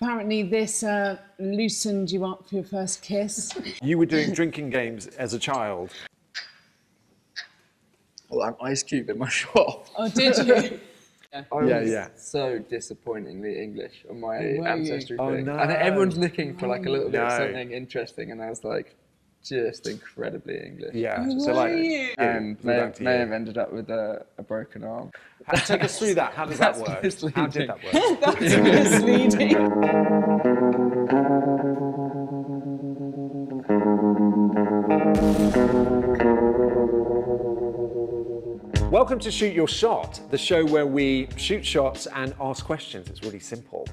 Apparently this loosened you up for your first kiss. You were doing drinking games as a child. Well, I'm Ice Cube in my shop. Oh, did you? I was so disappointingly English on my ancestry Oh, thing. no. I think everyone's looking for like a little bit of No. something interesting, and I was like, just incredibly English. Yeah. Oh, So were like, you? And may back to you. have ended up with a broken arm. Take us through that. How does that That's work? misleading. How did that work? That's misleading. Welcome to Shoot Your Shot, the show where we shoot shots and ask questions. It's really simple.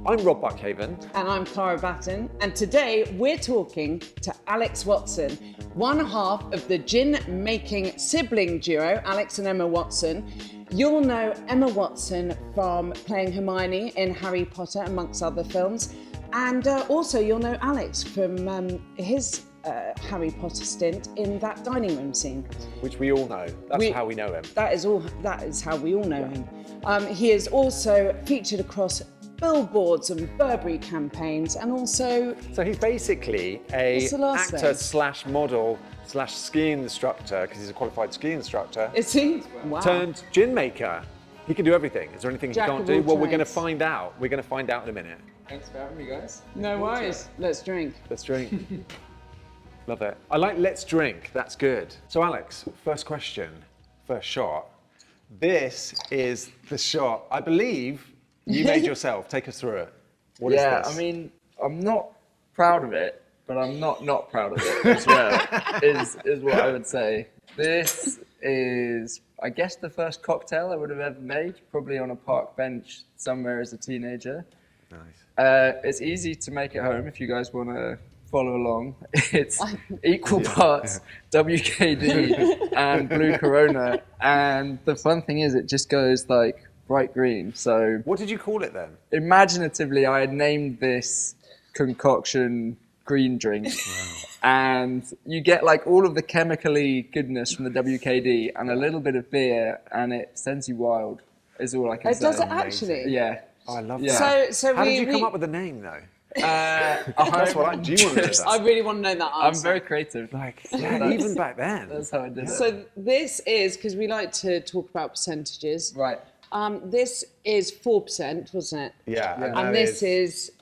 I'm Rob Buckhaven. And I'm Clara Batten, and today we're talking to Alex Watson, one half of the gin-making sibling duo, Alex and Emma Watson. You'll know Emma Watson from playing Hermione in Harry Potter, amongst other films, and also you'll know Alex from his Harry Potter stint in that dining room scene. Which we all know. That's how we know him. That is how we all know him. He is also featured across billboards and Burberry campaigns, and also... So he's basically a What's the last actor name? slash model slash ski instructor, because he's a qualified ski instructor, Is he? Wow. turned gin maker. He can do everything. Is there anything Jack he can't of do? all Well, we're going to trades. find out. We're going to find out in a minute. Thanks for having me, guys. No worries. Let's drink. Let's drink. Love it. I like let's drink. That's good. So Alex, first question, first shot. This is the shot I believe you made yourself. Take us through it. What is this? I mean, I'm not proud of it, but I'm not proud of it as well, is what I would say. This is, I guess, the first cocktail I would have ever made, probably on a park bench somewhere as a teenager. Nice. It's easy to make at home if you guys want to follow along. It's equal parts WKD and Blue Corona, and the fun thing is it just goes like bright green. So What did you call it then? imaginatively, I had named this concoction green drink. And you get like all of the chemically goodness from the WKD and a little bit of beer, and it sends you wild, is all I can say. Does it actually? Yeah. Oh, I love Yeah. that. So How we, did you come we- up with the name though? That's what I do. You want to know that? I really want to know that I'm answer. very creative. Like, yeah, even back then. That's how I did it. So this is, because we like to talk about percentages. Right. This is 4%, wasn't it? Yeah. And that this is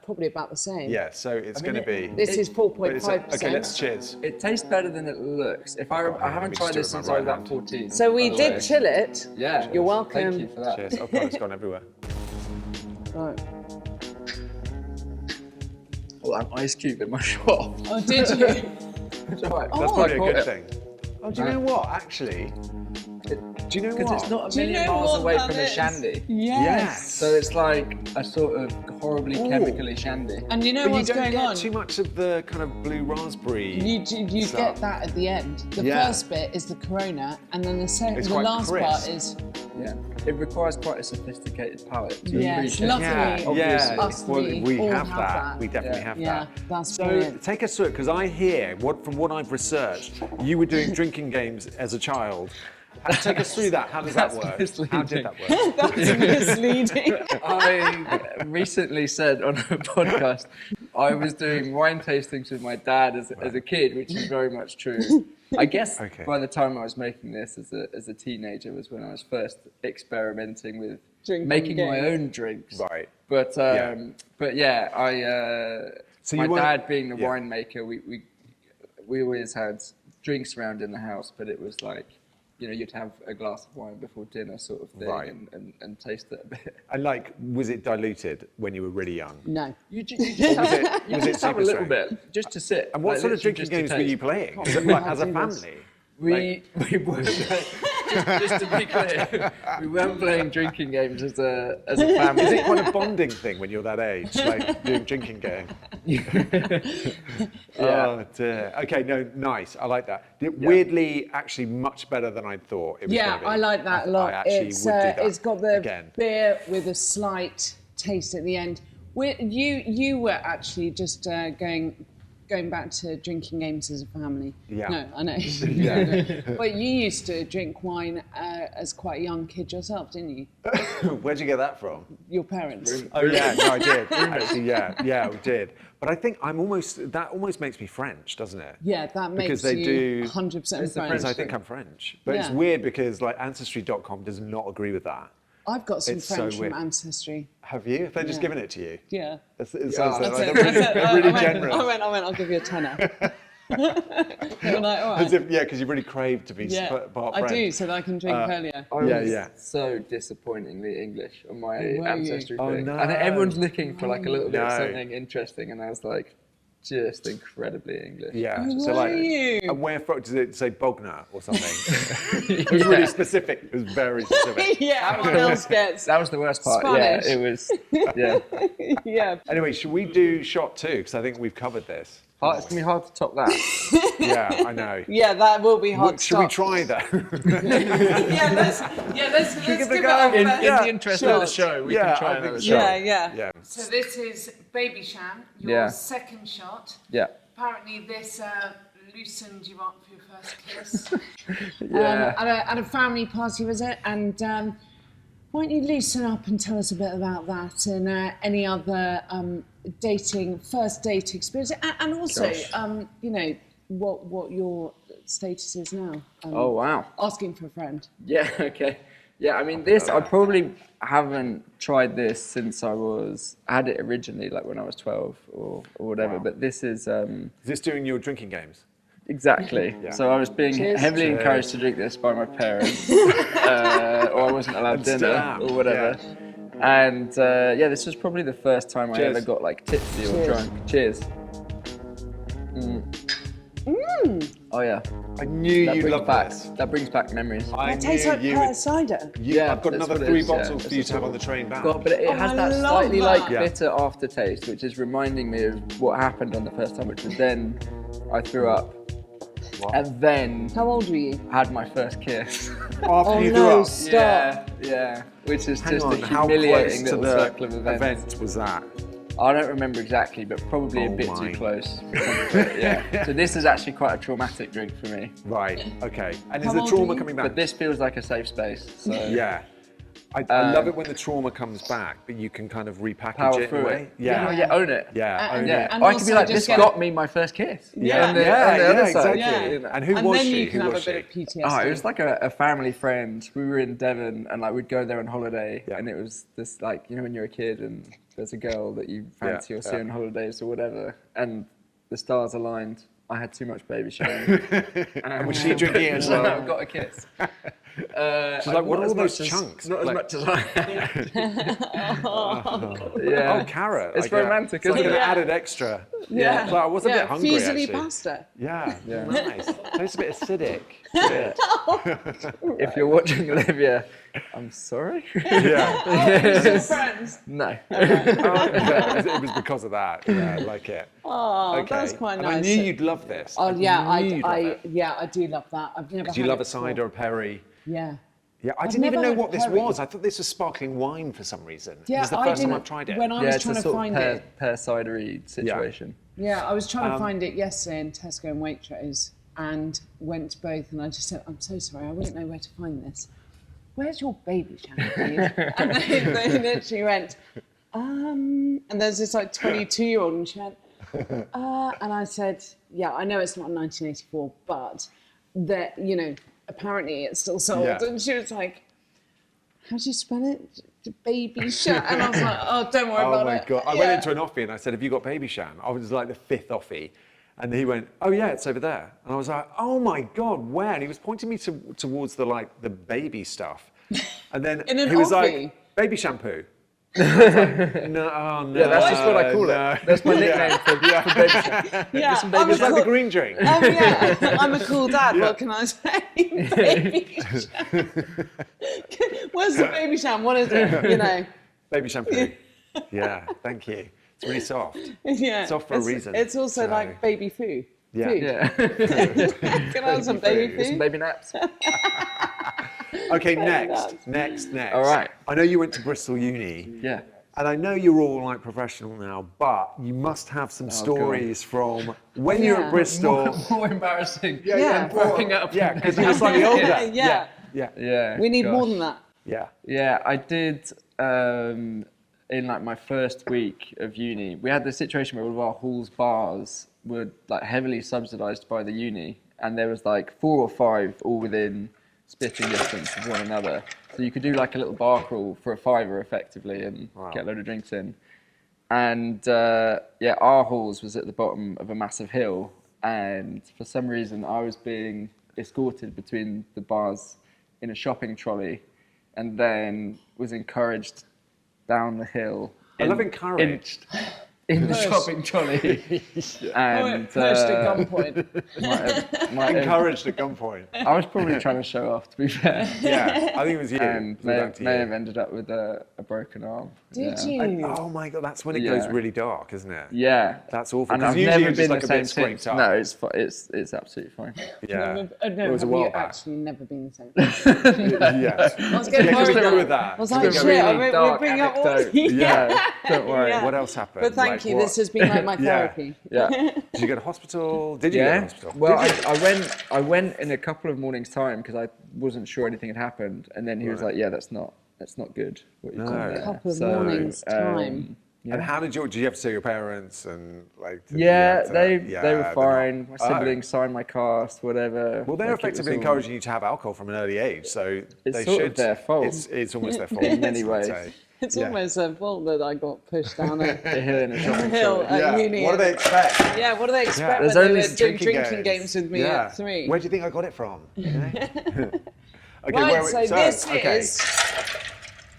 probably about the same. Yeah, so it's mean, going to be. This is but it's 4.5%. okay, let's cheers. It tastes better than it looks. I haven't me tried just this do it with since my I was right about 14. So we by the did way. chill it. Yeah. You're welcome. Thank you for that. Cheers. Oh god, it's gone everywhere. Right. Well, I'm Ice Cube in my shop. Oh, did you? It's all right. That's Oh. probably a I good caught thing. Oh, do you know what? Actually, do you know Because what? it's not a Do you million know miles what away that from a is? shandy. Yes. So it's like a sort of horribly chemically shandy. And you know But you what's don't going get on? too much of the kind of blue raspberry. You stuff. get that at the end. The Yeah. first bit is the Corona, and then It's the quite last crisp. part is Yeah. It requires quite a sophisticated palate to yes, appreciate luckily Yeah, us well, three we all have that. We definitely Yeah. have Yeah, that. that's so brilliant. take us through it, because I hear from what I've researched, you were doing drinking games as a child. Take us through that. How does that That's work? misleading. How did that work? That's misleading. I recently said on a podcast I was doing wine tastings with my dad as a kid, which is very much true. I guess Okay. by the time I was making this as a teenager was when I was first experimenting with Drinking making my games. own drinks. Right. But yeah, So my you weren't- dad being the yeah. winemaker, we always had drinks around in the house, but it was like, you know, you'd have a glass of wine before dinner sort of thing, Right. and taste it a bit. And like, was it diluted when you were really young? No. You just have, you was it just have a super little strength? bit, just to sit. And what like sort of literally drinking just to games were taste. you playing? Oh, Is it we like had as a to do this. family? We weren't just to be clear, we weren't playing drinking games as a family. Is it quite a bonding thing when you're that age, like doing drinking games? Oh dear. Okay, no, nice. I like that. Weirdly, actually, much better than I thought it was Yeah, going to be. I like that a lot. I actually It's would do that it's got the again. beer with a slight taste at the end. You were actually just going going back to drinking games as a family. Yeah. No, I know. Yeah. But you used to drink wine as quite a young kid yourself, didn't you? Where'd you get that from? Your parents. Oh yeah, no, I did. Actually, yeah, I did. But I think that almost makes me French, doesn't it? Yeah, that makes Because they you do 100% French. Because I think I'm French. But it's Yeah. weird because like Ancestry.com does not agree with that. I've got some It's so French weird. from Ancestry. Have you? Have they just Yeah. given it to you? Yeah. It Yeah, sounds that's like it. they're really generous. I went, I'll give you a tenner. They were like, all right. As if, yeah, because you really crave to be Yeah, part I French. do, so that I can drink earlier. I was Yeah. so disappointingly English on my were you? ancestry Oh, thing. no. And everyone's looking for like a little bit of No. something interesting, and I was like, just incredibly English. Yeah. Who So were like, you? and where from? Does it say Bognor or something? It was really specific. It was very specific. Yeah, what else gets? That was the worst part. Spanish. Yeah, it was. Yeah, Yeah. Anyway, should we do shot 2? Because I think we've covered this. it's gonna be hard to top that. Yeah, I know. Yeah, that will be hard to Should we stop. try that? let's give it a it go. a In first the interest shot. of the show, we Yeah, can try I think another so. shot. Yeah. Yeah. So this is Baby Sham, your Yeah. second shot. Yeah. Apparently this loosened you up for your first kiss. Yeah. At a family party, was it? And why don't you loosen up and tell us a bit about that and any other first date experience, and also, Gosh. you know, what your status is now. Oh wow. Asking for a friend. Yeah, okay. Yeah, I mean, I probably haven't tried this since I had it originally, like when I was 12 or whatever, Wow. but this is, Is this doing your drinking games? exactly. Yeah. So I was being Cheers. heavily Cheers. encouraged to drink this by my parents, or I wasn't allowed And still dinner am, or whatever. yeah. And yeah, this was probably the first time I Cheers. ever got like tipsy or Cheers. drunk. Cheers. Oh yeah. I knew That you'd brings love back. this. That brings back memories. I It tastes knew like you pear would. cider. Yeah, I've got that's another what it 3 is, yeah. bottles for you It's to have on the train back. God, but it Oh, has I that love slightly that. like Yeah. bitter aftertaste, which is reminding me of what happened on the first time, which was then I threw up, What? and then How old were you? had my first kiss. After Oh you no, threw up. stop. Yeah, which is Hang just on, a how humiliating close to little the circle of events. event was that? I don't remember exactly, but probably a Oh bit my. too close. Yeah. So this is actually quite a traumatic drink for me, Right, okay. And is How the old were trauma you? coming back? but this feels like a safe space. So Yeah. I love it when the trauma comes back, but you can kind of repackage power it in through a way. it. Yeah. Yeah, own it. Yeah, And- own Yeah, it. And I could be also like, just this get- got me my first kiss. Yeah, on the yeah, other yeah, side. exactly. You know. And who And was then she? you can Who have was a bit she? of PTSD. Oh, it was like a family friend. We were in Devon, and like we'd go there on holiday, Yeah. and it was this like, you know, when you're a kid and there's a girl that you fancy or see on holidays or whatever, and the stars aligned. I had too much baby Shan. And was she drinking it as So well? I got a kiss. She's like, what not are as all those much as- chunks? Not Like- as much as I. Yeah. Oh, carrot. It's I get. romantic, It's like isn't an it? added extra. Yeah. So I was a bit hungry, Fusilli actually. pasta. Yeah, Yeah. nice. Tastes a bit acidic. If you're watching, Olivia, I'm sorry. Yeah. Oh, we're still friends. No. It was because of that. Yeah, I like it. Oh, Okay. that's quite And nice. I knew you'd love this. Oh yeah, knew you'd love it. I do love that. I've never. Do you had love it a cider before. or a perry? Yeah. Yeah, I I've didn't even never know had what this perry. was. I thought this was sparkling wine for some reason. Yeah, This is the I first time didn't- I've tried it. When I Yeah, was it's trying a to sort find of it. pear cidery situation. Yeah, I was trying to Um, find it yesterday in Tesco and Waitrose, and went to both, and I just said, "I'm so sorry, I wouldn't know where to find this. Where's your baby Shan, please?" And they literally went, and there's this like 22-year-old, and she went, and I said, "Yeah, I know it's not 1984, but that, you know, apparently it's still sold." Yeah. And she was like, "How do you spell it? Baby Shan?" And I was like, "Oh, don't worry Oh about my it." God. I Yeah. went into an offie and I said, have you got baby Shan? I was like the 5th offie. And he went, oh yeah, it's over there. And I was like, oh my God, where? And he was pointing me towards the baby stuff. And then In an he was offie? like, baby shampoo. I was like, no, oh no. Yeah, that's just what I call no. it. That's my nickname for baby Shan. Yeah, Some I'm baby a Is that the cool- green drink? Oh yeah, I'm a cool dad. What can I say? Baby Shan. Where's the baby Shan? What is it? You know? Baby shampoo. Yeah, thank you. It's really soft. Yeah. Soft for a reason. It's also So- like baby food. Yeah. Food. Yeah. Can I have some baby Some food? baby naps. Okay, nuts. next. All right. I know you went to Bristol Uni. Yeah. And I know you're all like professional now, but you must have some stories from when you're at Bristol. More embarrassing. Yeah. Growing up. Yeah, because you were slightly older. Yeah. Yeah. We need more gosh. than that. Yeah. Yeah, I did. In like my first week of uni, we had the situation where all of our halls bars were like heavily subsidised by the uni, and there was like 4 or 5 all within spitting distance of one another. So you could do like a little bar crawl for a £5 effectively and get a load of drinks in. And our halls was at the bottom of a massive hill, and for some reason I was being escorted between the bars in a shopping trolley, and then was encouraged down the hill. I love encouraged. In the shopping trolley. And Pushed at gunpoint. might have- Encouraged at gunpoint. I was probably trying to show off, to be fair. Yeah, I think it was you. And It was may back to have you. ended up with a broken arm. Did Yeah. you? Oh my God, that's when it goes really dark, isn't it? Yeah. That's awful. And 'cause I've usually never it's just been like the a same bit scraped since. up. No, it's absolutely fine. Yeah. No, It was a have while you back. actually never been the same? Yes. I was getting Yeah, 'cause worried. we go now. with that. I was It's like, a shit, really we're dark bringing up all... anecdote. Yeah. Don't worry. Yeah. What else happened? But thank Like, you, what- this has been like my Yeah. therapy. Yeah. Did you go to hospital? Did you go to Yeah. hospital? Well, Did you? I went in a couple of mornings' time because I wasn't sure anything had happened, and then he was like, "Yeah, that's not good. What you've No. done there." A couple of mornings' time. Yeah. And how did you have to tell your parents and like? did you Yeah, have to- they yeah, were they're fine. My not- siblings signed my cast, whatever. Well, they're Like, it was effectively all- encouraging you to have alcohol from an early age, so It's they sort of should. their fault. It's almost their fault In many I'd ways. say. It's Yeah. almost their fault that I got pushed down a A hill in a shopping hill trolley. at uni. What do they expect? Yeah, what do they expect There's when only they were doing Drinking drinking games with me Yeah. at 3? Where do you think I got it from? You know? Okay, Right, so this okay. is...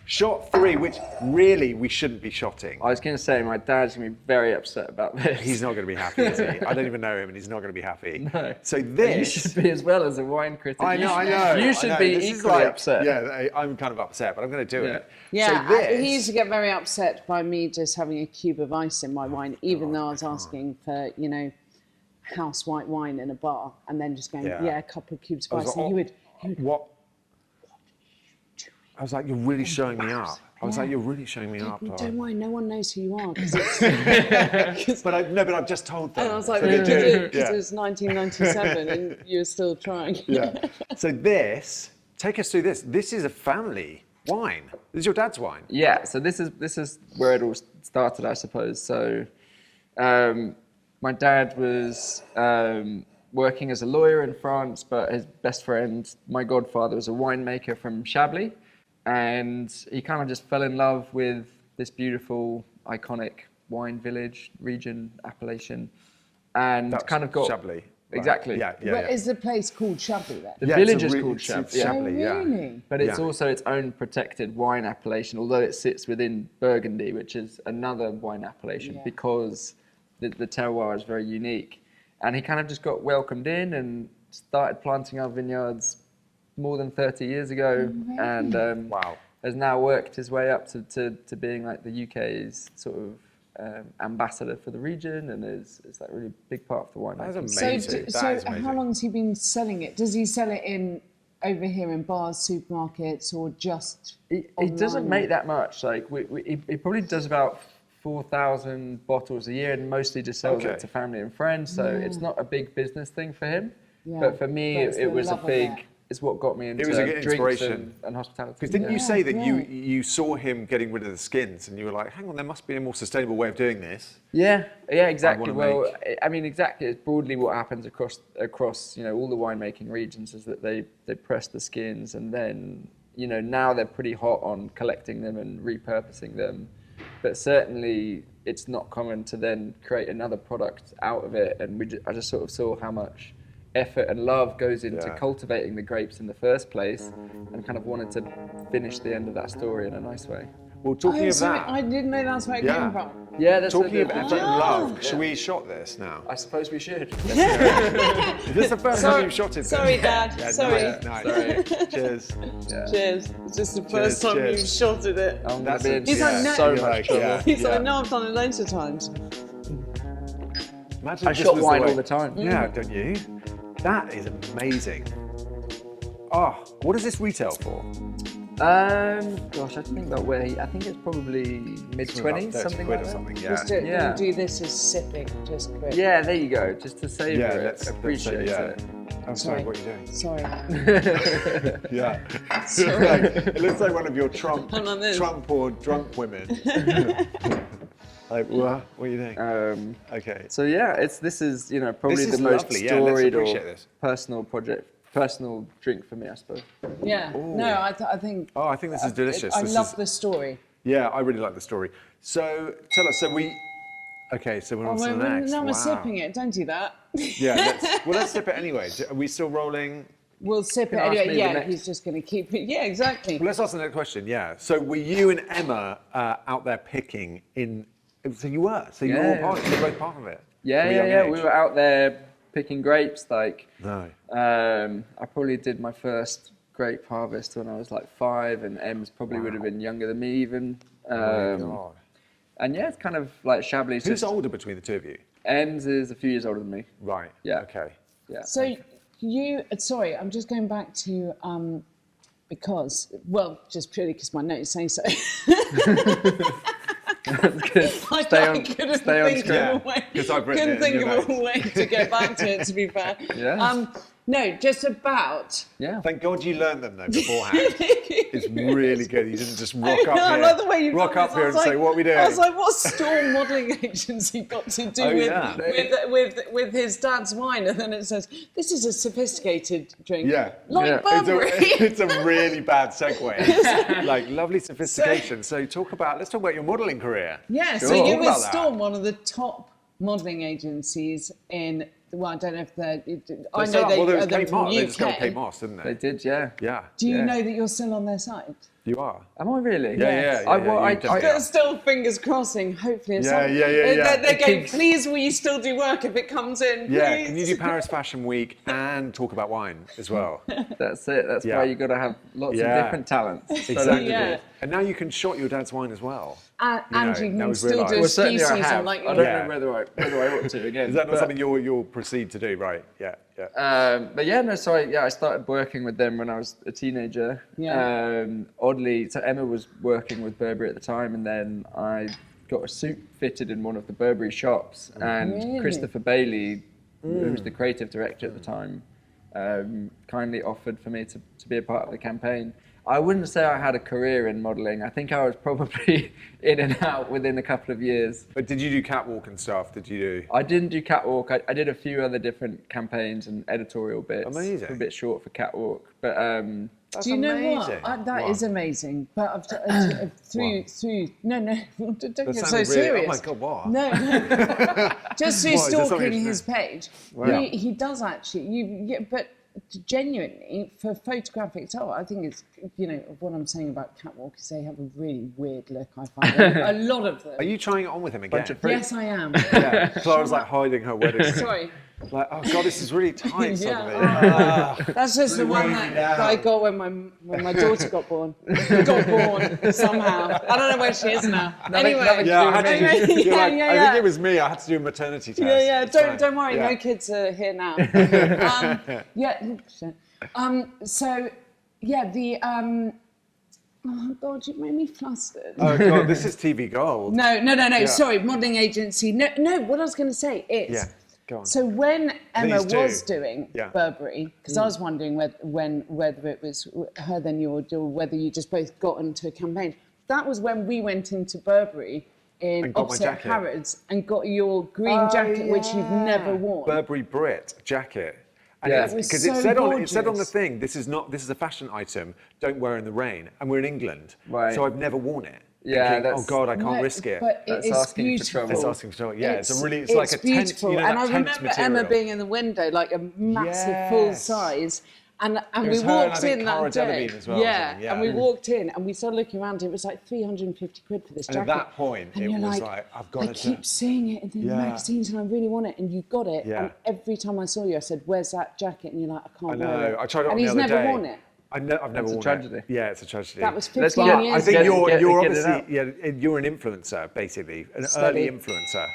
Shot 3, which really we shouldn't be shotting. I was going to say, my dad's going to be very upset about this. He's not going to be happy, is he? I don't even know him, and he's not going to be happy. No. So You this, should be as well as a wine critic. I know. You I should know. be This is equally like- upset. Yeah, I'm kind of upset, but I'm going to do Yeah. it. Yeah, So this, he used to get very upset by me just having a cube of ice in my wine, even though I was asking for, house white wine in a bar, and then just going, Yeah. a couple of cubes I of was ice. like, And he would, what? I was like, you're really showing me up. I was like, you're really showing me up. don't Lauren. worry, no one knows who you are. 'Cause it's, But I've just told them. and I was like, So they because do. it Yeah. was 1997 and you were still trying. Yeah. So this, take us through this. This is a family wine. This is your dad's wine. Yeah, so this is where it all started, I suppose. So, my dad was working as a lawyer in France, but his best friend, my godfather, was a winemaker from Chablis, and he kind of just fell in love with this beautiful, iconic wine village, region, appellation, and That's kind of got Chablis. Right. Exactly. Yeah. But is the place called Chablis then? The Yeah, village it's is a called it's Chablis. Chablis, yeah. Really? But it's Yeah. also its own protected wine appellation, although it sits within Burgundy, which is another wine appellation, Yeah. because the terroir is very unique. And he kind of just got welcomed in and started planting our vineyards more than 30 years ago, and Wow. has now worked his way up to being like the UK's sort of ambassador for the region, and is like a really big part of the wine. That is So, amazing. That is how amazing. long has he been selling it? Does he sell it in over here in bars, supermarkets, or just He online? doesn't make that much. Like he probably does about 4,000 bottles a year, and mostly just sells Okay. it to family and friends. So it's not a big business thing for him. Yeah, But for me, but it's it the was a love of big. it. It's what got me into was a good drinks inspiration. and hospitality. Because didn't you Yeah, say that yeah. you saw him getting rid of the skins and you were like, hang on, there must be a more sustainable way of doing this? Yeah, exactly. wanna Well, I mean, exactly. It's broadly what happens across all the winemaking regions is that they press the skins, and then now they're pretty hot on collecting them and repurposing them. But certainly, it's not common to then create another product out of it. And I just sort of saw how much effort and love goes into Yeah. cultivating the grapes in the first place, and kind of wanted to finish the end of that story in a nice way. Well, talking Oh, of sorry, that, I didn't know that's where it Yeah. came from. Yeah, that's talking of effort and love, Yeah. should we shot this now? I suppose we should. Is this the first time you've shot it? Sorry, Dad. Yeah, Sorry. Nice. Cheers. Cheers. It's just the first time cheers. you've shotted it. I'm That's gonna be in He's like, no. so You're much like, trouble. yeah. He's like, no, I've done it loads of times. Imagine I if this shot was wine way- all the time. Yeah, don't you? That is amazing. Oh, what does this retail for? Gosh, I think about I think it's probably mid-20s, something like or that. something, yeah. Just Yeah. do this as sipping, just quick. Yeah, there you go. Just to savour Yeah, it, let's appreciate it. I'm sorry, what are you doing? Sorry. Yeah. Sorry. It looks like one of your Trump or drunk women. Like, what are you doing? Okay. So yeah, this is probably This is the most lovely. Yeah, let's storied or appreciate this. personal drink for me, I suppose. Yeah. No, I think. Oh, I think this is delicious. I This love is- the story. Yeah, I really like the story. So tell us. Okay, so we're on to the next. No, we're Wow. sipping it. Don't do that. Yeah. Let's sip it anyway. Are we still rolling? We'll sip it ask me anyway. the Yeah, next. he's just going to keep it. Yeah, exactly. Well, let's ask the next question. Yeah. So were you and Emma out there picking in? So you were. So you were all Yeah. part. You were both part of it. Yeah, from a young yeah. age? We were out there picking grapes. Like, No. I probably did my first grape harvest when I was like 5, and Em's probably would have been younger than me even. Oh my God. And yeah, it's kind of like Chablis. Who's older between the two of you? Em's is a few years older than me. Right. Yeah. Okay. Yeah. So sorry, I'm just going back to because, well, just purely because my notes say so. I couldn't stay on think track. of a way. Yeah, 'cause I've written couldn't it in think your of a way to get back to it. To be fair. Yeah. No, just about. Yeah. Thank God you learned them though beforehand. It's really good. You didn't just rock up I here. like the way you rock up here and I was say, "What are we doing?" I was like, "What's Storm Modelling Agency got to do Oh, with, yeah. with his dad's wine?" And then it says, "This is a sophisticated drink." Yeah. Like Yeah. Burberry. It's a really bad segue. Like lovely sophistication. So let's talk about your modelling career. Yeah, Sure. so you Talk were about that. Storm, one of the top modelling agencies in. Well, I don't know if they're. I know Well, there was they're Kate from Moss. They just got UK. Kate Moss, didn't They they? did, yeah. Yeah. Do you Yeah. know that you're still on their site? You are. Am I really? Yeah. I you definitely are. Still fingers crossing. Hopefully, at Yeah, some- yeah. They're It going. keeps- Please, will you still do work if it comes in? Yeah. Please? Can you do Paris Fashion Week and talk about wine as well? That's it. That's Yeah. why you got to have lots Yeah. of different talents. Exactly. Yeah. And now you can shot your dad's wine as well. And know, you that can was still realised. do a Well, ski certainly I season have. like I you. don't Yeah. know whether I ought to again. Is that not but, something you'll proceed to do? Right. Yeah. But yeah, no. So I started working with them when I was a teenager. Yeah. Oddly, so Emma was working with Burberry at the time, and then I got a suit fitted in one of the Burberry shops, and Really? Christopher Bailey, who was the creative director at the time, kindly offered for me to be a part of the campaign. I wouldn't say I had a career in modelling. I think I was probably in and out within a couple of years. But did you do catwalk and stuff? Did you do? I didn't do catwalk. I did a few other different campaigns and editorial bits. Amazing. A bit short for catwalk, but That's Do you know amazing. what? That is amazing. But through no, don't That get so sounded really- serious. Oh my God, what? No, just through What, is there something stalking to his know? page, Wow. he does actually. But genuinely, for photographic art, I think it's what I'm saying about catwalk is they have a really weird look. I find a lot of them. Are you trying it on with him again? bunch of freaks. Yes, I am. Yeah. Clara's like hiding her wedding. ring. Sorry. Like, oh God, this is really tight suddenly. Yeah. Ah. That's just the one that I got when my daughter got born. Got born somehow. I don't know where she is now. Anyway. Yeah, I had to. Anyway, You're like, yeah, I yeah. think it was me. I had to do a maternity test. Yeah. It's fine. Don't worry. Yeah. No kids are here now. So yeah, the oh God, you made me flustered. Oh God, this is TV gold. No. Sorry, modelling agency. No. What I was going to say is. Yeah, go on. So when Emma Please do. was doing Yeah. Burberry, because I was wondering whether it was her then or whether you just both got into a campaign. That was when we went into Burberry in And got my opposite jacket. Harrods and got your green jacket, which you've never worn. Burberry Brit jacket. And Yeah. it's- It was 'cause so it said on the gorgeous. thing, this is a fashion item. Don't wear in the rain, and we're in England, Right. so I've never worn it. Yeah, Thinking, that's- oh God, I can't No, risk it. But That's it is asking for beautiful. trouble. It's asking for trouble. Yeah, it's like a tent. beautiful. You know, and that I tent remember material. Emma being in the window, like a massive full Yes. size. And It we was her and I walked think in Clara that day. Delevingne as well or Yeah, something, yeah. and we walked in and we started looking around. It was like 350 quid for this And jacket. at that point, and it you're was like, I've got I to. keep seeing it in the Yeah. magazines and I really want it. And you got it. Yeah. And every time I saw you, I said, "Where's that jacket?" And you're like, "I can't I wear it." know. I tried it on and the he's other never day. worn it. I've never It's a worn tragedy. it. Yeah, it's a tragedy. That was Let's 15 get- years I think Get- ago. you're get it out. obviously you're an influencer, basically, an Steady. early influencer.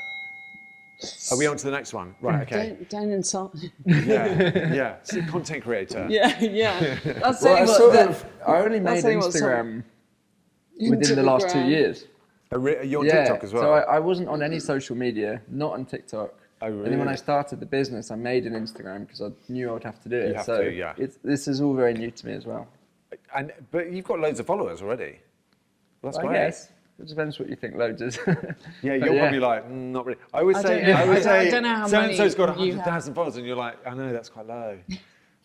Are we on to the next one? Right, okay. Don't insult. Yeah. So content creator. Yeah. That's I only made Instagram within the last 2 years. You're on TikTok as well? So I wasn't on any social media, not on TikTok. Oh, really? And then when I started the business, I made an Instagram because I knew I would have to do it. You have to, yeah. This is all very new to me as well. But you've got loads of followers already. Well, that's I great. guess. It depends what you think loads is. Yeah, you're probably like, not really. I would say, I don't know how many so-and-so's got you 100,000 followers, and you're like, I know, that's quite low.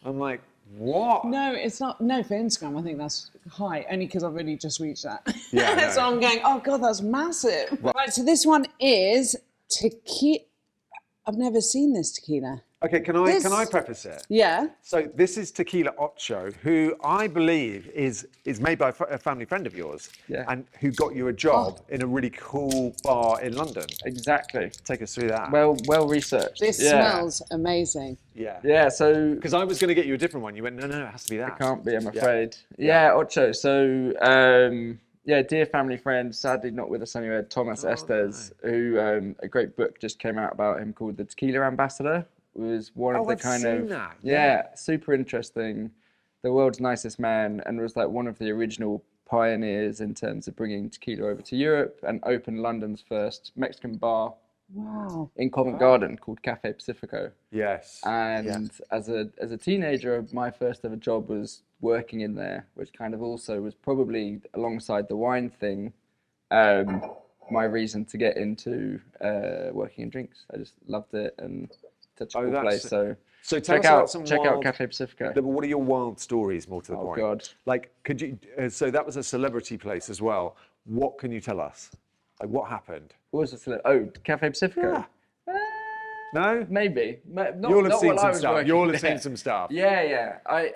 I'm like, what? No, it's not. No, for Instagram, I think that's high, only because I've really just reached that. Yeah, So I'm going, oh God, that's massive. Right, so this one is tequila. I've never seen this tequila. Okay, can I preface it? Yeah. So this is Tequila Ocho, who I believe is made by a family friend of yours, and who got you a job in a really cool bar in London. Exactly. Take us through that. Well researched. This smells amazing. Yeah, so... Because I was going to get you a different one. You went, no, it has to be that. It can't be, I'm afraid. Yeah, Ocho. So, dear family friend, sadly not with us anywhere, Thomas Estes, who a great book just came out about him called The Tequila Ambassador. Was one of the kind of super interesting, the world's nicest man, and was like one of the original pioneers in terms of bringing tequila over to Europe and opened London's first Mexican bar in Covent Garden called Cafe Pacifico. Yes. And as a teenager, my first ever job was working in there, which kind of also was probably alongside the wine thing, my reason to get into working in drinks. I just loved it and such a cool place. So check out Cafe Pacifico. But what are your wild stories, more to the point? Oh God! Like, could you? So that was a celebrity place as well. What can you tell us? Like, what happened? What was it? Cafe Pacifico. Yeah. No, maybe. You'll have seen some stuff. You'll have seen some stuff. Yeah. I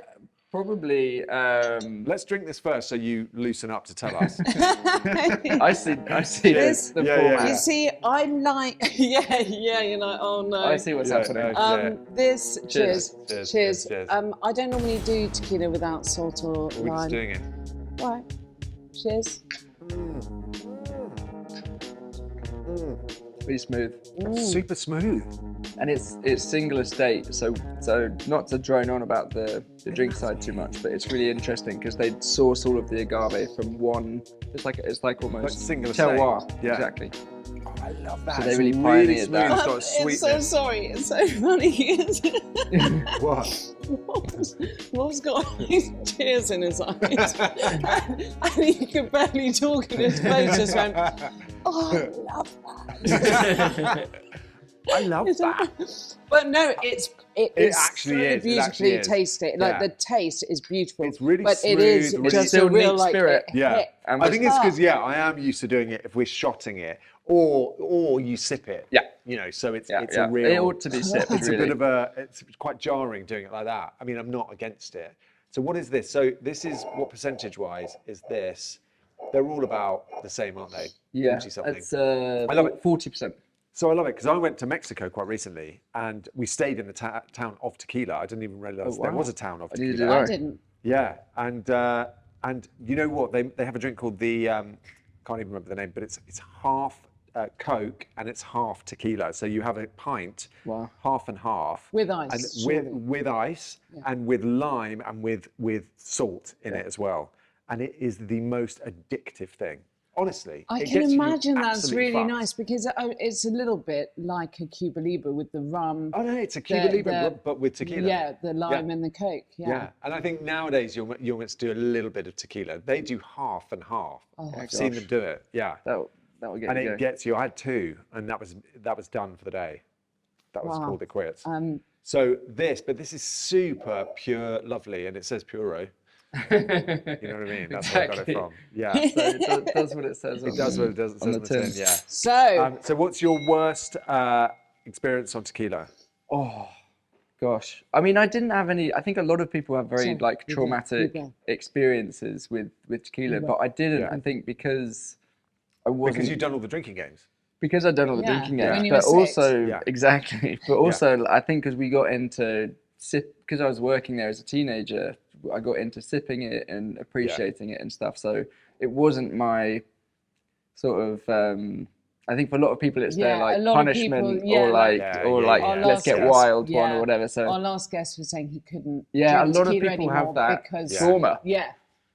probably. Let's drink this first, so you loosen up to tell us. I see this. The format. You see, I'm like, you're like, oh no. I see what's happening. This. Cheers. Cheers. I don't normally do tequila without salt or lime. We're just doing it. Right. Cheers. Pretty smooth. Super smooth. And it's single estate, so not to drone on about the drink side too much, but it's really interesting because they source all of the agave from one. It's like almost single terroir. estate. Exactly. Oh, I love that. So they really pioneered that. It's got a sweetness. It's so funny. What? Rob's got his tears in his eyes, and he could barely talk, and his face just went, oh, I love that. I love that. But no, it actually is. Beautifully tasty. Like the taste is beautiful. It's really but smooth. it is really just still a real neat like spirit. I think it's because I am used to doing it if we're shotting it, or you sip it. Yeah. You know, so it's a real. It ought to be sipped. It's really. a bit of it's quite jarring doing it like that. I mean, I'm not against it. So what is this? So this is what percentage-wise is this? They're all about the same, aren't they? Yeah. 40-something. It's I love it. 40%. So I love it because I went to Mexico quite recently and we stayed in the town of Tequila. I didn't even realize there was a town of Tequila. I didn't. Yeah, and you know what? They have a drink called the can't even remember the name, but it's half Coke and it's half tequila. So you have a pint, half and half, with ice, and with ice and with lime and with salt in it as well. And it is the most addictive thing. Honestly, I can imagine that's really nice because it's a little bit like a Cuba Libre with the rum. Oh no, it's a Cuba Libre but with tequila. Yeah, the lime and the Coke. Yeah, and I think nowadays you'll meant to do a little bit of tequila. They do half and half. Oh, I've seen them do it. Yeah, that will get and you it gets you. I had two, and that was done for the day. That was called it quits. So this is super pure, lovely, and it says Puro. You know what I mean? That's where I got it from. Yeah. So it does what it says. It does what it does. It says on the tin. Yeah. So what's your worst experience on tequila? Oh, gosh. I mean, I didn't have any. I think a lot of people have very traumatic experiences with tequila, but I didn't. I think because I wasn't. Because you've done all the drinking games. Because I'd done all the drinking games, but also exactly. But also, I think because we got into because I was working there as a teenager. I got into sipping it and appreciating it and stuff. So it wasn't my sort of I think for a lot of people it's their Yeah, a like lot of punishment people, yeah, or like Yeah, or yeah, like yeah. let's get guest, wild one yeah. or whatever. So Our last guest was saying he couldn't yeah, a drink lot of tequila people anymore have that because trauma. Yeah.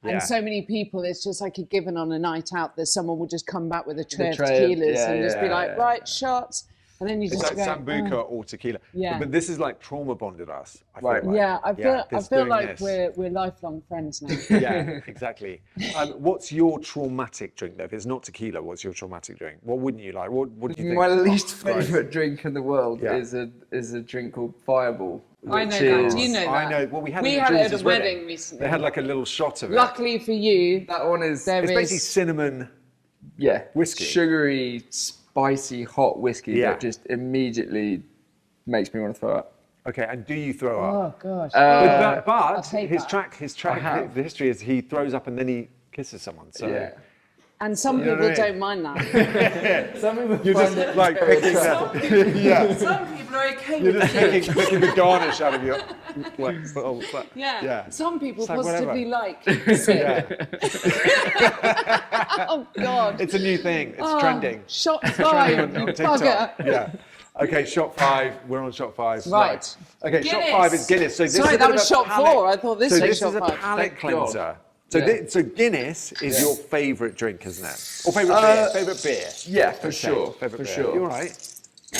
Yeah. And so many people, it's just like a given on a night out that someone will just come back with a tray of tray of- tequilas yeah, and just be yeah, like, yeah. right, shots. And then you It's just like go, Sambuca "Oh." or tequila. Yeah. But this is like trauma bonded us. I feel Right. like. Yeah, I this feel doing like this. we're lifelong friends now. Yeah, exactly. What's your traumatic drink though? If it's not tequila, what's your traumatic drink? What wouldn't you like? What do you think? My least describes- favorite drink in the world Yeah. is a drink called Fireball. I know which that. is- Do you know that? I know. Well, we had it at had it at Jules's a wedding wedding. recently. They had like a little shot of it. Luckily for you, That one is there It's basically is. cinnamon. yeah, Whiskey. sugary, spicy, hot whiskey Yeah. that just immediately makes me want to throw up. Okay, and do you throw up? Oh gosh. But take his that. track, have. the history is he throws up and then he kisses someone. So Yeah. And some You know people what I mean? don't mind that. Some people you're find just it like very picking attractive. that. Yeah. Some people are okay You're with just it. picking the garnish out of your. Like, oh, Yeah. Yeah. Some people It's like positively whatever. like kissing. Yeah. Oh God. It's a new thing. It's Oh, trending. Shot Trending five, on you TikTok. bugger. Yeah. Okay, shot 5. We're on shot 5. Right. Okay, shot Guinness. 5 is Guinness. So this Sorry, is a that bit was of a shot palate- 4. I thought this so was this shot is a 5. palate Thank cleanser. God. So, Yeah. so Guinness is Yeah. your favourite drink, isn't it? Or favourite beer? Favourite beer? Yeah, for Okay, sure. Favourite For beer. sure. You're right.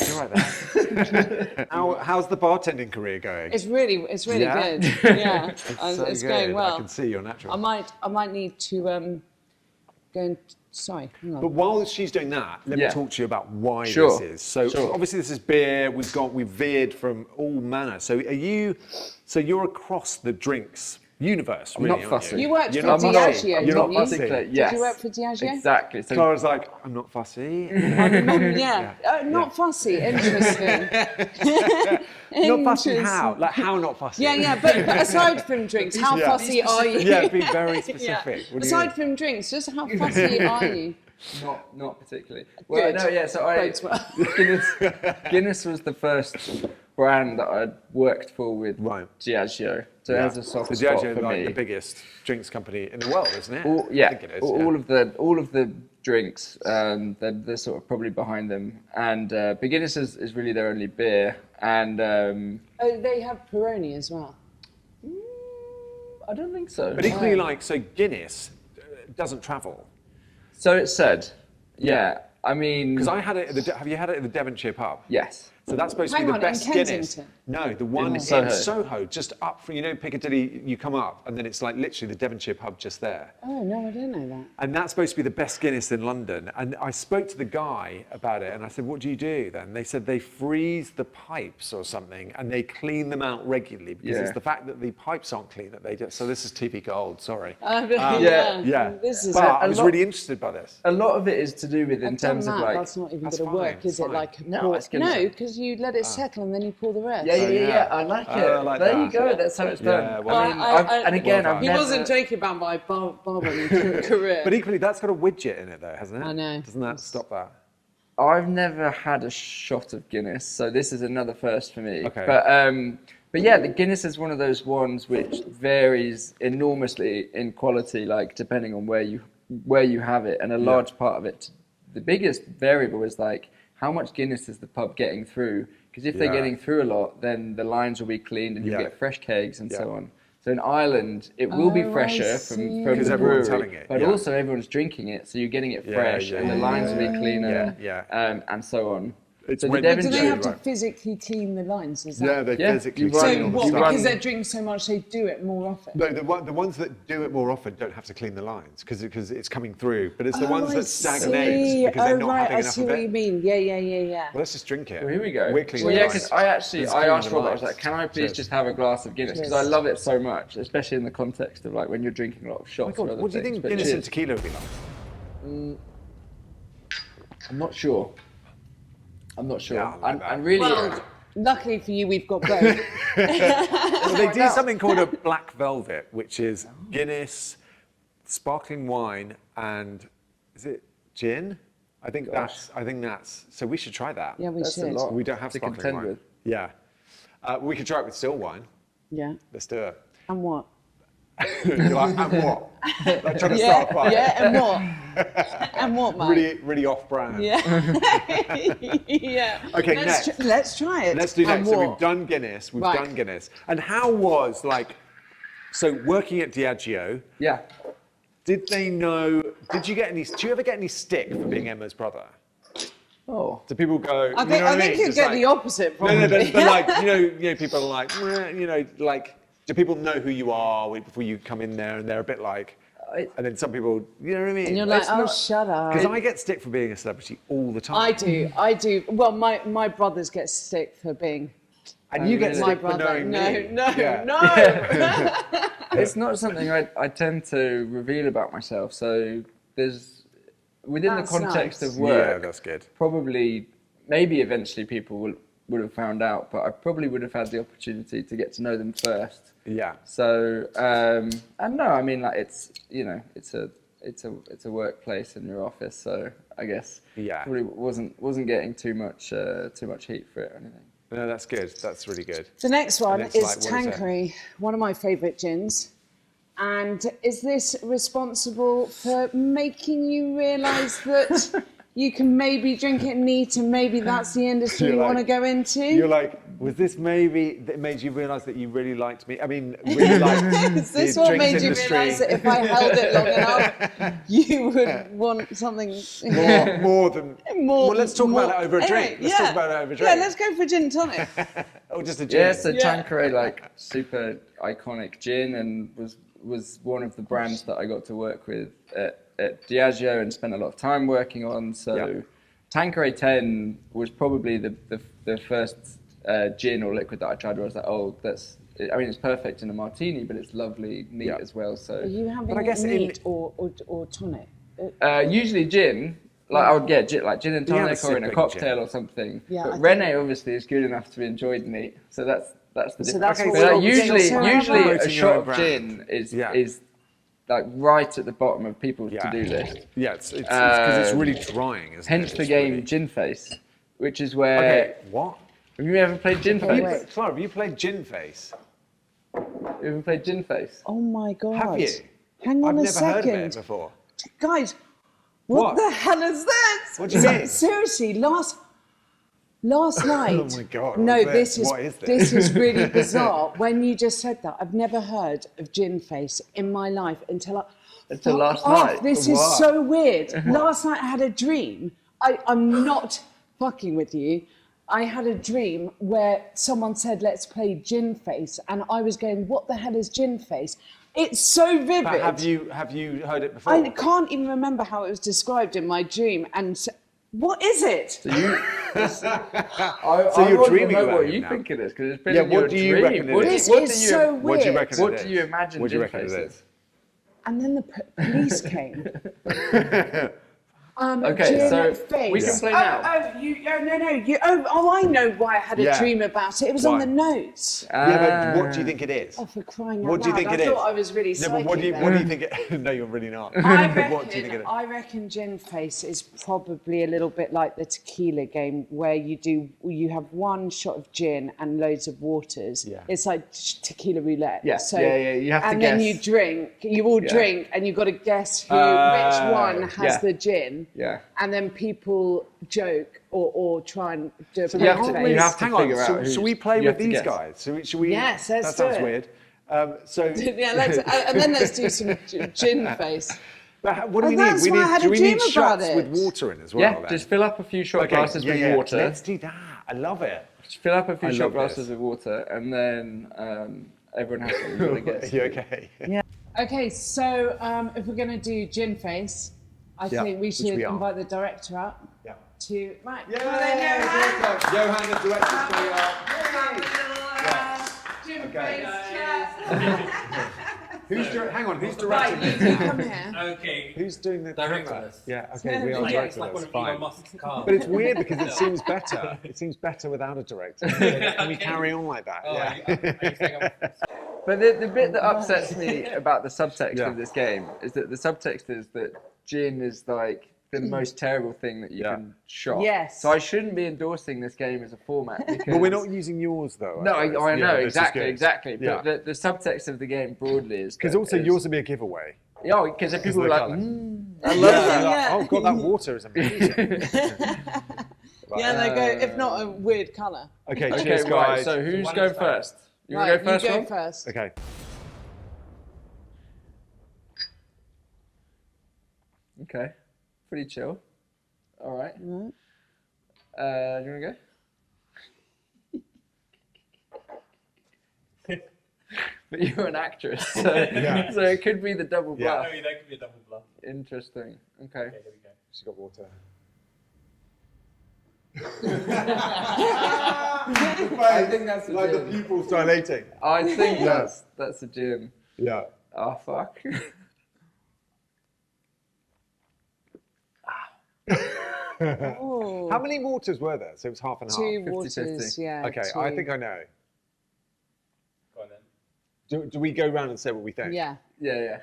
You're right there. How's the bartending career going? It's really Yeah? good. Yeah, So it's good. going well. I can see you're natural. I might need to go and. Sorry, hang on. But while she's doing that, let me Yeah. talk to you about why Sure. this is. So Sure. obviously this is beer. We've veered from all manner. So you're across the drinks universe, I'm really, not aren't fussy. you? You worked You're for not Diageo, fussy. didn't You're not you? fussy. Yes. Did you work for Diageo? Exactly. So Clara's like, I'm not fussy. Yeah, not fussy. Interesting. Not fussy Interesting. how? Like how not fussy? Yeah, but aside from drinks, how Yeah. fussy are you? Yeah, be very Yeah. specific. What do you Aside mean? from drinks, just how fussy are you? Not particularly. Well, Good. no, yeah. So Bodes well. Guinness was the first brand that I'd worked for with Right. Diageo. So it has a soft So spot Diageo for is like me. the biggest drinks company in the world, isn't it? All, I yeah, think it is. all of the drinks, they're sort of probably behind them. And Guinness is really their only beer. And Oh, they have Peroni as well. I don't think so. But equally, so Guinness doesn't travel. So it's said. Yeah. I mean, Because I had it at have you had it at the Devonshire pub? yes. So that's supposed Hang to be the on, in best Guinness. Kensington? No, the one in Soho. Soho, just up from, Piccadilly, you come up, and then it's like literally the Devonshire pub just there. Oh no, I didn't know that. And that's supposed to be the best Guinness in London. And I spoke to the guy about it, and I said, what do you do then? They said they freeze the pipes or something, and they clean them out regularly, because Yeah. it's the fact that the pipes aren't clean that they do. So this is TP Gold, sorry. Yeah. This is. But I a was lot- really interested by this. A lot of it is to do with in I've done terms that. of like. That's not even That's going to fine, work, is fine. it? Like No, pour- it's gonna- no, because you let it settle and then you pour the rest. Yeah. I like it. I like there that. you go. That's how it's done. Yeah, well, I mean, and again, well I've He never. wasn't joking about my barbering career. But equally, that's got a widget in it, though, hasn't it? I know. Doesn't that stop that? I've never had a shot of Guinness, so this is another first for me. Okay. But yeah, the Guinness is one of those ones which varies enormously in quality, like depending on where you have it, and a large part of it. The biggest variable is like how much Guinness is the pub getting through? Because if they're Yeah. getting through a lot, then the lines will be cleaned and you'll Yeah. get fresh kegs and so Yeah. on. So in Ireland, it will be Oh, I fresher see. from 'Cause the everyone's brewery, having it, but yeah. also everyone's drinking it, so you're getting it Yeah, fresh, yeah, and the yeah, lines will be cleaner, Yeah. and so on. It's So the when- Devon Do they Joe, have to right. physically clean the lines? Is that? Yeah, they Yeah, physically you So run- clean all the what? you stuff. Because run- they're drinking so much, they do it more often. No, the ones that do it more often don't have to clean the lines because it's coming through. But it's the Oh, ones I that see. stagnate because they're not right, having I enough see of what it. you mean. Yeah. Well, let's just drink it. Well, here we go. We're cleaning Well, the yeah, lines. because I asked cleaning Robert, I the was like, can I please Cheers. just have a glass of Guinness? Because I Cheers. love it so much, especially in the context of like when you're drinking a lot of Oh my shots. or God, other what do you things. think But Guinness and cheers. tequila would be like? I'm not sure. Yeah, I like that. I'm really. Well, luckily for you, we've got both. Well, they do something called a black velvet, which is Guinness, sparkling wine, and is it gin? I think that's. So we should try that. Yeah, we That's a should. lot. We don't have to sparkling contend wine. with. Yeah. We could try it with still wine. Yeah. Let's do it. And what? You're like, and what? Like trying to start a fight. Yeah, and what? And what, mate? Really, really off-brand. Yeah. Yeah. Okay, Let's try it. Let's do And next. So what? we've done Guinness. We've Right. done Guinness. And how was so working at Diageo? Yeah. Did they know? Did you ever get any stick for being Emma's brother? Oh. Do people go? I think you Just get like- the opposite. Probably. No, but like people are like, like, do people know who you are before you come in there, and they're a bit like, and then some people, you know what I mean? And you're like, It's oh, not- shut up. Because I get stick for being a celebrity all the time. I do. Well, my brothers get stick for being And you get really? my stick for brother. knowing me. No. It's not something I tend to reveal about myself. So there's within That's the context nice. of work. Yeah, that's good. Probably, maybe eventually people would have found out, but I probably would have had the opportunity to get to know them first. Yeah. So and no, I mean, like, it's it's a workplace in your office, so I guess probably wasn't getting too much heat for it or anything. No, that's good. That's really good. The next one it's is like, what is it? Tanqueray, one of my favourite gins. And is this responsible for making you realise that you can maybe drink it neat and maybe that's the industry You're you like- want to go into? You're like, was this maybe that made you realise that you really liked me? I mean, really liked Is this the what drinks made you industry realise that if I held it long enough, you would want something more than more? Well, let's talk about it over a Anyway, drink. Let's talk about it over a drink. Yeah, let's go for gin and tonic. Oh, just a gin. Yeah, so Yeah. Tanqueray, like, super iconic gin, and was one of the brands that I got to work with at Diageo and spent a lot of time working on. So Yeah. Tanqueray 10 was probably the first gin or liquid that I tried where I was like, oh, it's perfect in a martini, but it's lovely neat Yeah. as well. So Are you having But I it guess neat or tonic? usually gin. Like, I would get gin and You have a tonic or in a sibling cocktail gin. or something. Yeah, I but think- Rene obviously is good enough to be enjoyed neat. So that's the difference. So that's Okay, what so we're But usually so how a Promoting your own shot of brand. gin is Yeah. is like right at the bottom of people's Yeah. to-do list. Yeah, it's because it's Um, really drying, isn't Hence it? the It's game really- Gin Face, which is where. Okay, what? Have you ever played Gin Okay, Face? wait. Clara, have you played Gin Face? You ever played Gin Face? Oh my god! Have you? Hang on I've a never heard of second, it before. guys. What What? the hell is this? What do you mean? Seriously, last night. Oh my God, No, what's this is What is this? this is really bizarre. When you just said that, I've never heard of gin face in my life until Until Fuck last off, night. This What? is so weird. Last night I had a dream. I'm not fucking with you. I had a dream where someone said, let's play gin face. And I was going, what the hell is gin face? It's so vivid. But have you heard it before? I can't even remember how it was described in my dream. And what is it? So you. So you're dreaming know about what it you now. think it is, because it's been Yeah, in what your do you dream. reckon it What do is? you- This is so weird. What do you reckon What it do is? you imagine What do you gin reckon face it is? is? And then the police came. Okay, gin so face. we can play now. I know why I had a Yeah. dream about it. It was Why? on the notes. Yeah, but what do you think it is? Oh, for crying out What do you loud. think I it is? thought I was really No, but what do you psychic think it? No, you're really not. I What do you think it is? reckon gin face is probably a little bit like the tequila game where you have one shot of gin and loads of waters. Yeah. It's like tequila roulette. Yeah, yeah, you have to and then guess. you all Yeah. drink and you've got to guess which one has yeah. the gin. Yeah. And then people joke or try and do a you have to- poker you face. have to Hang on, figure out should who's- we play you with have to these guess. guys? Should we? Yes, let's That sounds do it. weird. Yeah, and then let's do some gin face. But what do Oh, we that's need? why I had Do a we dream need about shots it. with water in as well? Yeah, then? just fill up a few shot Okay, glasses yeah, with yeah. water. Let's do that. I love it. Just fill up a few I shot love glasses this. with water, and then everyone has to Are guess. you okay? Okay, so if we're going to do gin face, I Yeah, think we which should we are. invite the director up Yeah. to... Right, Yay! come on then, Johan. Johan, the director's coming up. Gin Okay. face, Hang on, who's Right, directing you this? come here. Okay. Who's doing the Directing camera? us. Yeah, okay, we are Yeah, Yeah, it's directing like this. one of Fine. Elon Musk's cars. But it's weird because it seems better. It seems better without a director. Can we carry on like that? Oh, Yeah. are you saying I'm- But the bit that upsets me about the subtext Yeah. of this game is that the subtext is that gin is like the most terrible thing that you can shop. Yes. So I shouldn't be endorsing this game as a format because. But we're not using yours though. No, I know this is exactly, good. exactly. Yeah. But the subtext of the game broadly is Because that also is- yours would be a giveaway. Yeah, because if people of were the like, colour. I love Yeah. that. Oh god, that water is amazing. Yeah, they go, if not a weird colour. Okay, Okay, cheers, right. guys. So who's one going at a time. first? You want to go first, you go Rob? first. Okay. Okay, pretty chill. All right. Mm. Do you want to go? But you're an actress, so, Yeah. so it could be the double Yeah. bluff. Oh, yeah, that could be a double bluff. Interesting. Okay. Okay, here we go. She's got water. I think that's a like the gin. pupils dilating. I think Yeah. that's a gin. Yeah. Oh fuck. Oh, How many waters were there? So it was half and half. 2 50-50. waters, yeah. Okay, two. I think I know. Go on then. Do we go around and say what we think? Yeah. Yeah.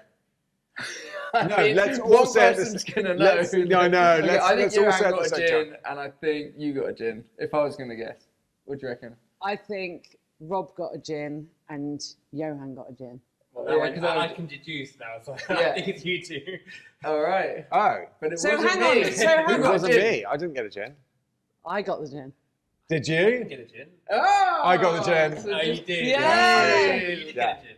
No, I mean, let's all one say person's this. gonna know. Let's, no, I know. Okay, Let's, I think let's all Johan say at got the a same gin, time. and I think you got a gin. If I was gonna guess, what do you reckon? I think Rob got a gin and Johan got a gin. Well, Yeah, now 'cause I I- can deduce now, so Yeah. I think it's you two. All right, Oh, but it So wasn't hang me. on, so Who hang it on. got a wasn't gin? me. I didn't get a gin. I got the gin. Did You you? get a gin. Oh, I got the gin. so Oh, you just- did. Yeah. You did Yeah. get a gin.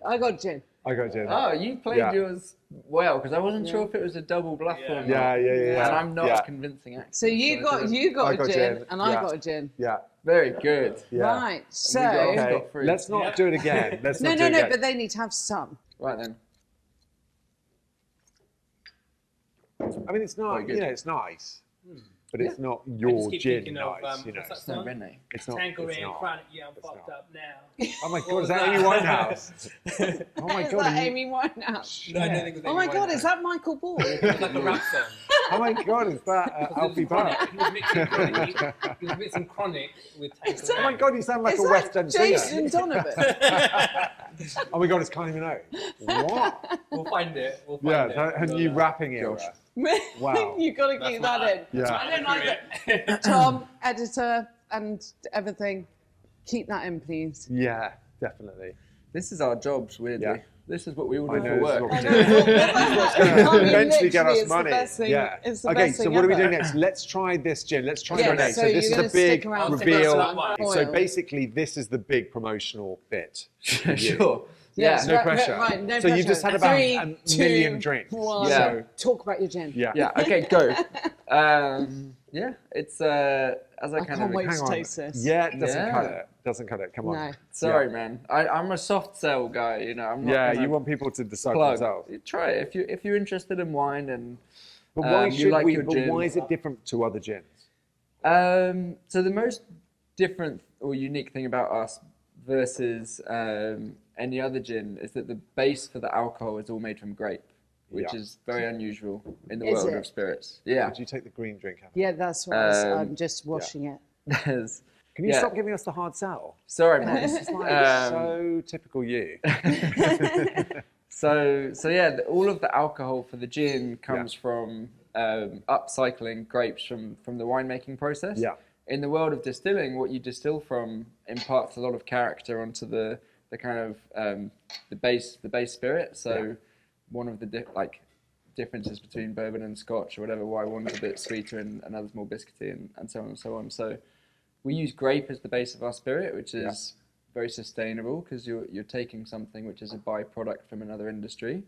I got gin. I got a gin. Oh, you played Yeah. yours well because I wasn't Yeah. sure if it was a double bluff Yeah. or not. Yeah. And I'm not yeah. a convincing actor. So you I got didn't- a I got gin, gin, and I yeah. got a gin. Yeah. Very good. Yeah. Right. So got- Okay. Scot-free. Let's not Yeah. do it again. Let's no, not no, do no. it again. But they need to have some. Right then. I mean, it's not. Very good. You know, it's nice, but it's not I just your keep gin thinking of, nice. You know, what's that It's not song? Rene. it's not. Tanqueray It's and not. Chronic, yeah, I'm It's fucked not. up now. Oh my What God, was is that that? Amy Winehouse? Oh my Is God. that are you- Amy Winehouse? No, I don't think it was Oh my Amy God, Winehouse. is that Michael Ball? It was like a rap song. Oh my God, is that Alfie Chronic. Buck? He was mixing Chronic. He was mixing Chronic with Tanqueray. Oh my God, you sound like Is a that West End singer. Jason Donovan? Oh my God, it's Kylie Minogue. What? We'll find it. We'll find Yeah, it. it's her new rapping era. Josh. Wow. You got to keep That's that in. Yeah. I don't like it. Tom, editor, and everything. Keep that in, please. Yeah, definitely. This is our jobs, weirdly. Yeah. This is what we all I do know, for this is work. what we I do. know. Gonna eventually get us It's the money. best thing. Yeah. It's the Okay, best so thing what are we ever. doing next? Let's try this gin. Let's try Yeah, Renee. so So this you're is gonna the big stick around for reveal. that one. So Oil. basically, this is the big promotional bit. Sure. Yes, No right, pressure. Right, no So you pressure. just had about 3, a 2, million drinks. 1. Yeah. Talk about your gin. Yeah. Yeah. Okay. Go. Yeah. It's as I I kind can't of. wait Hang to on. taste this. Yeah, it doesn't Yeah. cut it. Doesn't cut it. Come on. No. Sorry, man. I'm a soft sell guy. You know. I'm not Yeah, gonna you want people to decide for plug. themselves. You try it if you're interested in wine and. But why you should like we? your But gin. why is it different to other gins? So the most different or unique thing about us versus any other gin is that the base for the alcohol is all made from grape, which Yeah. is very unusual in the Is world it? of spirits. Yeah. Would you take the green drink out? Yeah, that's what I was, I'm Um, just washing it. There's- Can you Yeah. stop giving us the hard sell? Sorry, man. This is like so typical you. So yeah, all of the alcohol for the gin comes from upcycling grapes from the winemaking process. Yeah. In the world of distilling, what you distill from imparts a lot of character onto the kind of the base spirit. So Yeah. one of the differences between bourbon and Scotch or whatever, why one's a bit sweeter and another's more biscuity and so on and so on. So we use grape as the base of our spirit, which is very sustainable because you're taking something which is a byproduct from another industry,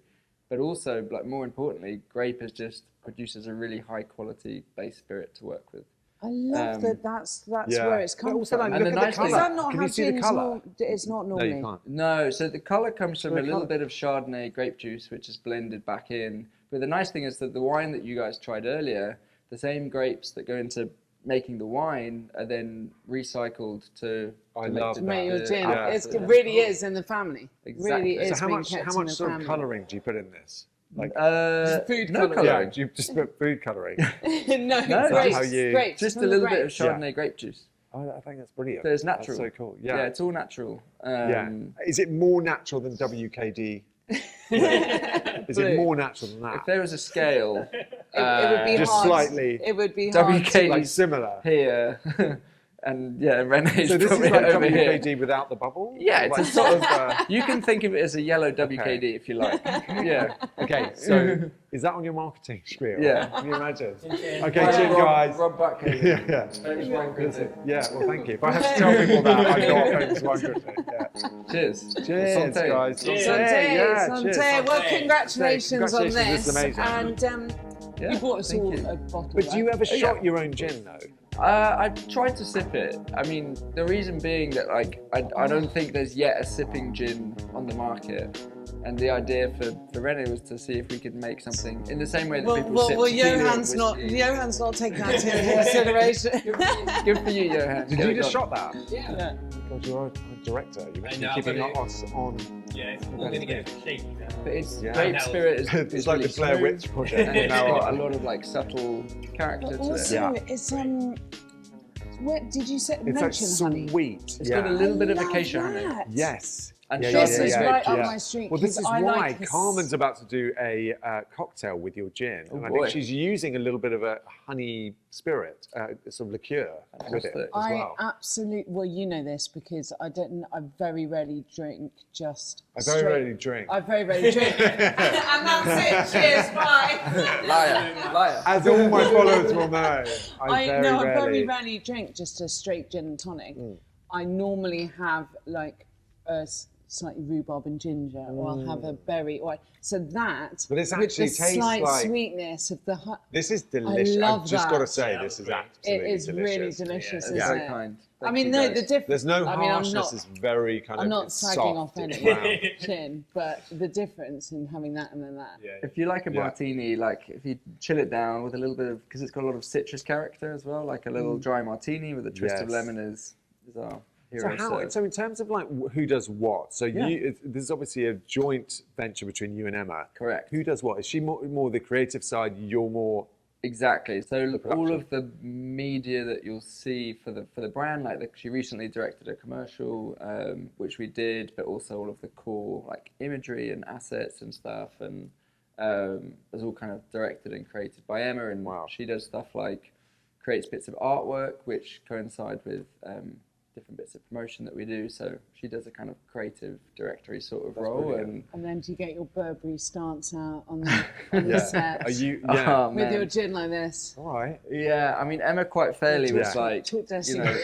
but also, like, more importantly, grape is just produces a really high quality base spirit to work with. I love that that's where it's come But also, from. like, And look the at the nice thing- Is colour. that not Can how you see the gin's colour? it's not No, normally. you can't. No, so the color comes from the a little colour. bit of Chardonnay grape juice, which is blended back in. But the nice thing is that the wine that you guys tried earlier, the same grapes that go into making the wine are then recycled to I make love the- that. Make your the gin. Yeah. It really is in the family. Exactly. Really is So how being much? kept How in much the sort of family. colouring do you put in this? Like, Food no colouring. yeah, colouring. do you just put food colouring? no, No, grapes, how you- grapes. Just a from the little bit of grapes. Yeah. Chardonnay grape juice. Oh, I think that's brilliant. So it's natural. That's so cool. Yeah, Yeah. it's all natural. Yeah. Is it more natural than WKD? Is it more natural than If that? there was a scale, It would be Just hard. slightly. It would be hard. WKD Like similar. here, and yeah, Renee's So this is probably like over here. WKD without the bubble? Yeah, it's Like a sort of. You can think of it as a yellow WKD if you like. Yeah. Okay, so is that on your marketing spiel? Yeah. Can you imagine? Chin. Okay, chin guys. Rob Buckhaven. Yeah. Famous wine critic. Yeah, well, thank you. If I have to tell people that, I'm not famous wine critic. Yeah. Cheers. Cheers, Santé. guys. Cheers. Santé, Yeah, santé. cheers. Well, Santé. congratulations on Congratulations, this. this is amazing. And Yeah, you bought us thank all you. a bottle. But do you right? ever yeah. shot your own gin, though? I've tried to sip it. I mean, the reason being that like I don't think there's yet a sipping gin on the market. And the idea for Renee was to see if we could make something in the same way that people sip tequila and Johan's not taking that into consideration. Good for you, Johan. Did Get you it just done. shot that? Yeah. God, you're a director. You're I know, keeping but us on. Yeah, it's all going to get shaky now. But it's Yeah. grape Now- spirit is It's like really the Blair smooth, Witch Project. and it's Now got on. a lot of like subtle character But to also, it. it's what did you say? It's like Mention honey. sweet. It's yeah. got a little bit of Love acacia honey. that. Yes. And This is Chardonnay right up yeah. my street. Well, this 'cause is I why like Carmen's about to do a cocktail with your gin. Oh, and I boy. think she's using a little bit of a honey spirit, sort of liqueur with it Fantastic. as I well. absolutely. Well, you know this because I don't. I very rarely drink just. I very straight- rarely drink. I very rarely drink. And that's it. Cheers. Bye. Liar. As all my followers will know, I very I very rarely. rarely drink just a straight gin and tonic. Mm. I normally have like a slightly rhubarb and ginger, or I'll have a berry, or so that. But this with actually the tastes slight like- sweetness of the. This is delicious. love I've just got to that. say, Yeah, this is great. It absolutely is delicious. really delicious, Yeah. isn't You're so it? kind. I Thank mean, you, no, guys. the difference. There's no I mean, harshness. I'm not. It's very kind of. I'm not it's sagging soft, off it's any round. chin, but the difference in having that and then that. Yeah. If you like a Yeah. martini, like if you chill it down with a little bit of, because it's got a lot of citrus character as well, like a little dry martini with a twist of Yes. lemon is our So hero. how? So in terms of like who does what? So Yeah. this is obviously a joint venture between you and Emma. Correct. Who does what? Is she more the creative side? You're more. Exactly. So all production. of the media that you'll see for the brand, like she recently directed a commercial, which we did, but also all of the core like imagery and assets and stuff, and is all kind of directed and created by Emma. And Wow. she does stuff like creates bits of artwork which coincide with different bits of promotion that we do. So she does a kind of creative directory sort of role. brilliant. And then do you get your Burberry stance out on the set Are you? Yeah. Oh, with man. your gin like this? All right. Yeah, I mean Emma quite fairly was Yeah. like, Talk to us. you know,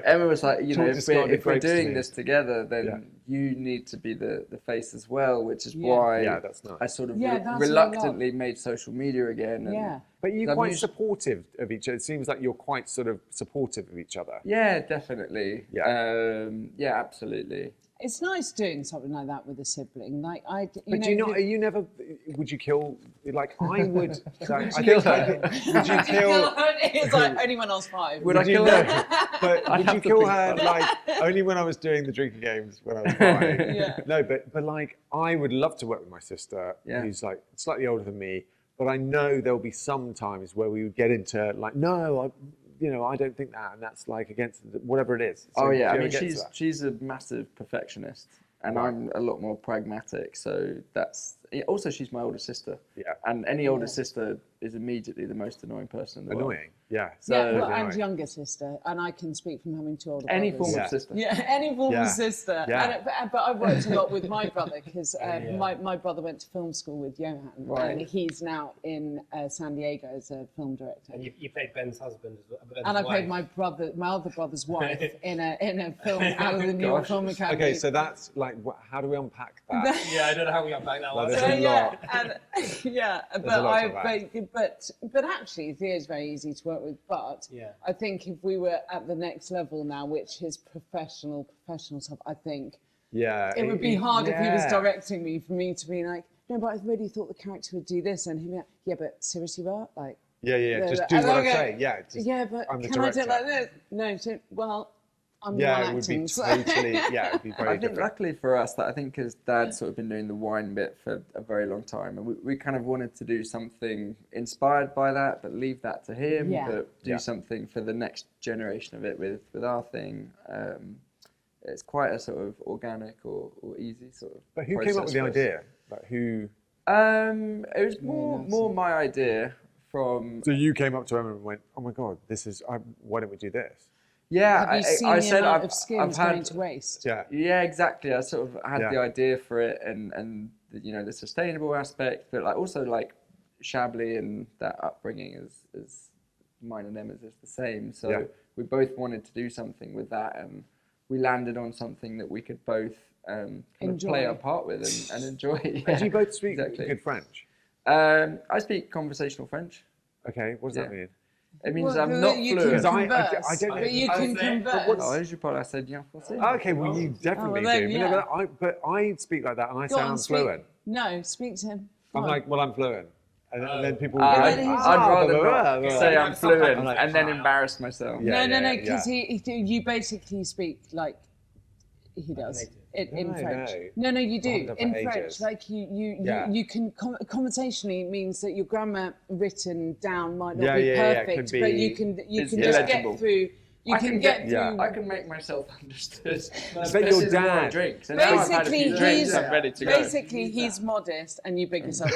Emma was like, you know, Talk discarded if we're grapes to doing me. this together, then Yeah. you need to be the face as well, which is Yeah. why Yeah, that's nice. I sort of Yeah, that's what I reluctantly made social media again. And Yeah. But you're I'm quite used- supportive of each other. It seems like you're quite sort of supportive of each other. Yeah, definitely. Yeah. Yeah, absolutely. It's nice doing something like that with a sibling. Like But do you not? Are you never? Would you kill? Like I would. I kill think her? would you kill? It's like only when I was 5. Would I you kill know- her? But I'd would you have to kill think her about like only when I was doing the drinking games when I was 5? Yeah. No, but like I would love to work with my sister, Yeah. who's like slightly older than me. But I know there'll be some times where we would get into like, no, I don't think that, and that's like against whatever it is. So Oh do yeah, you I ever mean get to that? she's a massive perfectionist, and Right. I'm a lot more pragmatic. So that's also she's my older sister. Yeah. And any older sister is immediately the most annoying person in the world. Annoying. Yeah. So- Yeah, well, Annoying. and younger sister, and I can speak from having 2 older Any brothers. form Yeah. of sister. Yeah, any form Yeah. of sister. Yeah. And, but I worked a lot with my brother because Yeah. my brother went to film school with Johan, Right. and he's now in San Diego as a film director. And you played Ben's husband as well. Ben's And I played wife. my other brother's wife in a film out of the New York Gosh. Film Academy. Okay, so that's like, how do we unpack that? Yeah, I don't know how we got back that Well, one. there's a yeah, lot. and, yeah, a lot to but actually Theo's very easy to work with. But Yeah. I think if we were at the next level now, which is professional stuff, I think Yeah. it would be hard if he was yeah. directing me for me to be like, no, but I really thought the character would do this, and he'd be like, yeah, but seriously, what? Like, Yeah, just like, do and what I go, say. Yeah. Just, yeah, but I'm the can I do it director. like this? No, well, I'm the Yeah, one it would acting. be so- totally. Yeah, it'd be very I think different. luckily for us that I think because Dad's sort of been doing the wine bit for a very long time, and we kind of wanted to do something inspired by that, but leave that to him, Yeah. but do Yeah. something for the next generation of it with our thing. It's quite a sort of organic or easy sort of. But who came up with the process for us. idea? Like who It was more my idea from. So you came up to Emma and went, "Oh my God, this is. Why don't we do this?" Yeah, Have you seen I the said amount I've of skins had. going to waste? Yeah. Yeah, exactly. I sort of had Yeah. the idea for it, and you know, the sustainable aspect, but like also like Chablis and that upbringing is mine and Emma's is the same. So Yeah. we both wanted to do something with that, and we landed on something that we could both kind of play our part with and enjoy. Yeah, Do you both speak exactly. good French? I speak conversational French. Okay, what does that Yeah. mean? It means Well, I'm not you fluent. can I converse, don't know. but you can converse. Oh, as you probably said, yeah, what's it? Okay, well you definitely then, do. yeah. But I speak like that and I Go on, sound speak. fluent. No, speak to him. I'm Go on. like, well, I'm fluent. And then people Yeah, I'd, but he's- I'd rather blah, blah, not blah, say blah. I'm fluent I'm like, and then embarrass myself. Yeah, no, yeah, because yeah. you basically speak like he does in No, French. no. No, you do haven't done in for French. ages. Like you Yeah. can conversationally means that your grammar written down might not Yeah, be yeah, yeah, it perfect, could but be- you can It's just illegible. get through. You can get through. yeah. I can make myself understood. bet your dad- Drinks. And now I've had a Basically, few drinks, he's I'm ready to go. basically he's modest, and you big yourself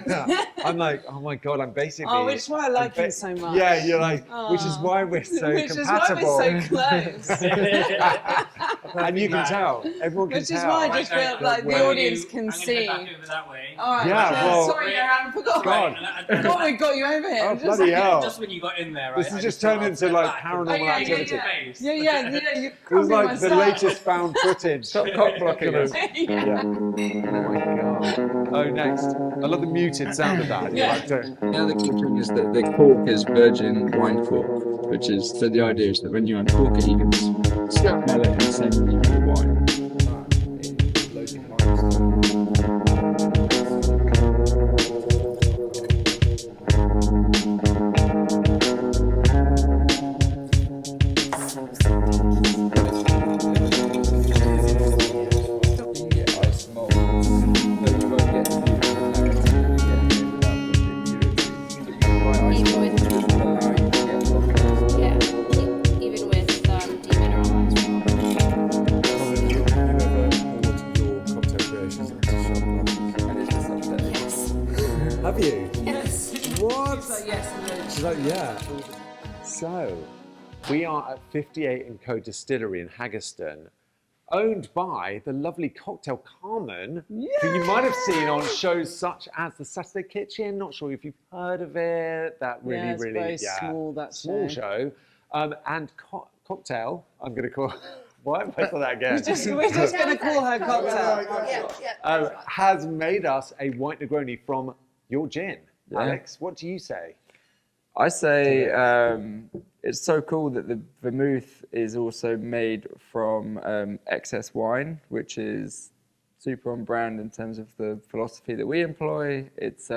up. I'm like, oh my God, I'm basically. Oh, which is why I like I'm him so much. Yeah, you're like, which is Oh. why we're so Which compatible. is why we're so close. And you can tell. Everyone can Which is tell. why I just feel like the Well, audience can see. I'm going to head back over that way. All right. Yeah, well- sorry, Johan, I forgot. God. God, we got you over here. Oh, Just- bloody hell. Just when you got in there, right? This has just turned into like paranormal yeah, activity. yeah. Yeah, you It was copy like myself. the latest found footage. Stop cock blocking us. Yeah. Oh my God. Oh, next. I love the muted sound of that. Yeah. Like, don't- The other key thing is that the cork is virgin wine cork, which is, so the idea is that when you uncork it, you can smell it and send you the wine. You get ice malt, but you won't get the clarity that you get without the impurities. But you can buy ice Even malt, with- which will allow you to get proper. Yeah, even with demineralized You ever poured your cocktail creations into shot glasses? And it's just like that. Yes. Have you? Yes. What? Yes, She's like, yeah. So, we are at 58 and Co. Distillery in Haggerston, owned by the lovely Cocktail Carmen, who you might have seen on shows such as The Saturday Kitchen. Not sure if you've heard of it. That really, Yeah, it's really very small, that small show. And Cocktail, I'm going to call. Why have I said that again? We're just going to call her cocktail. Has made us a white Negroni from your gin. Yeah. Alex, what do you say? I say it's so cool that the vermouth is also made from excess wine, which is super on brand in terms of the philosophy that we employ. It's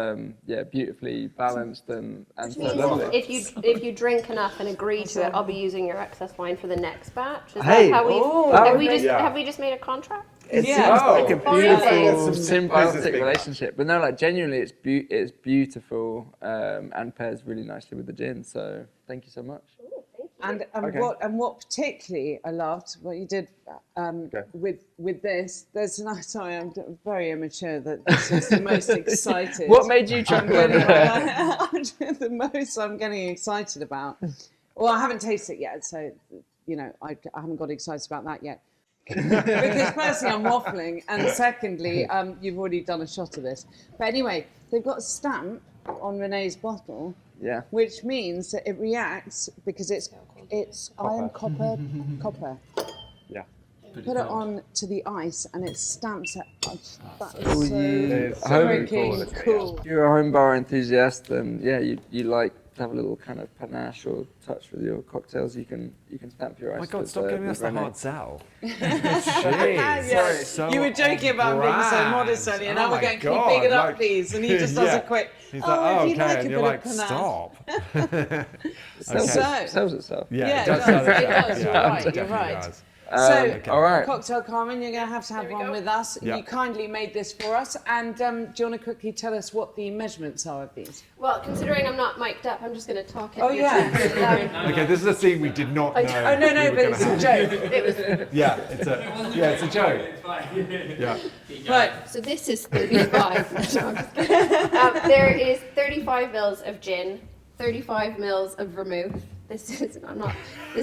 beautifully balanced and so lovely. If you drink enough and agree to it, I'll be using your excess wine for the next batch. Is Hey, that how we Yeah. have we just made a contract? It Yeah. seems like a beautiful, Some symbiotic business relationship. But no, like genuinely, it's beautiful and pairs really nicely with the gin. So thank you so much. And Okay. what particularly I loved what you did with this. There's an sorry, I'm very immature that this is the most excited. What made you chuckle in there? The most I'm getting excited about. Well, I haven't tasted it yet, so you know I haven't got excited about that yet. Because firstly, I'm waffling, and secondly, you've already done a shot of this. But anyway, they've got a stamp on Renee's bottle, Yeah. which means that it reacts because it's iron, copper. Yeah. Put it on to the ice, and it stamps it. That is Well, so It's so freaking cool. If you're a home bar enthusiast, then yeah, you like to have a little kind of panache or touch with your cocktails. You can stamp your ice. Oh my God, with, stop giving with us the Renee. hard sell. Yeah, So you were joking about being so brand. modest earlier, and Oh now we're my going, God, can you big it up, like- please? And he just does Yeah. a quick, He's oh, like, if you like and a you're bit like, of panache. stop. Sells, So- sells itself. Yeah, it does does. sell It itself. does. Yeah, You're right. it You're definitely right. does. All right. Cocktail Carmen, you're going to have one with us. Yeah. You kindly made this for us. And do you want to quickly tell us what the measurements are of these? Well, considering I'm not mic'd up, I'm just going to talk. Oh, yeah. Okay, this is a scene we did not know. Oh, no, but it's a joke. Yeah, it's a joke. Yeah. Right. So this is 35. No, I'm just kidding. There is 35 mils of gin, 35 mils of vermouth. This is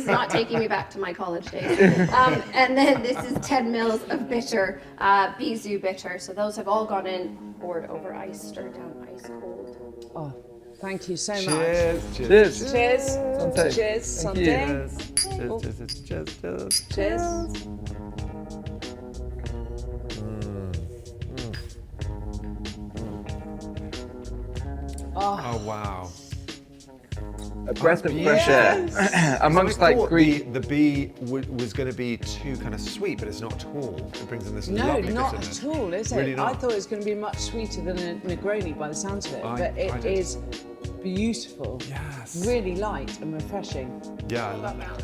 not taking me back to my college days. And then this is 10 mils of bitter, Bizu bitter. So those have all gone in, poured over ice, stirred down ice cold. Oh, thank you so much. Cheers. Cheers. Cheers. Santé. Cheers. Thank Santé. Cheers. Cheers. Oh wow. A breath of fresh air. Amongst like green. The bee was going to be too kind of sweet, but it's not at all. It brings in this No, lovely not bitterness. at all, is it? Really not. I thought it was going to be much sweeter than a Negroni by the sounds of it, I but it did. is beautiful. Yes. Really light and refreshing. Yeah, I love that.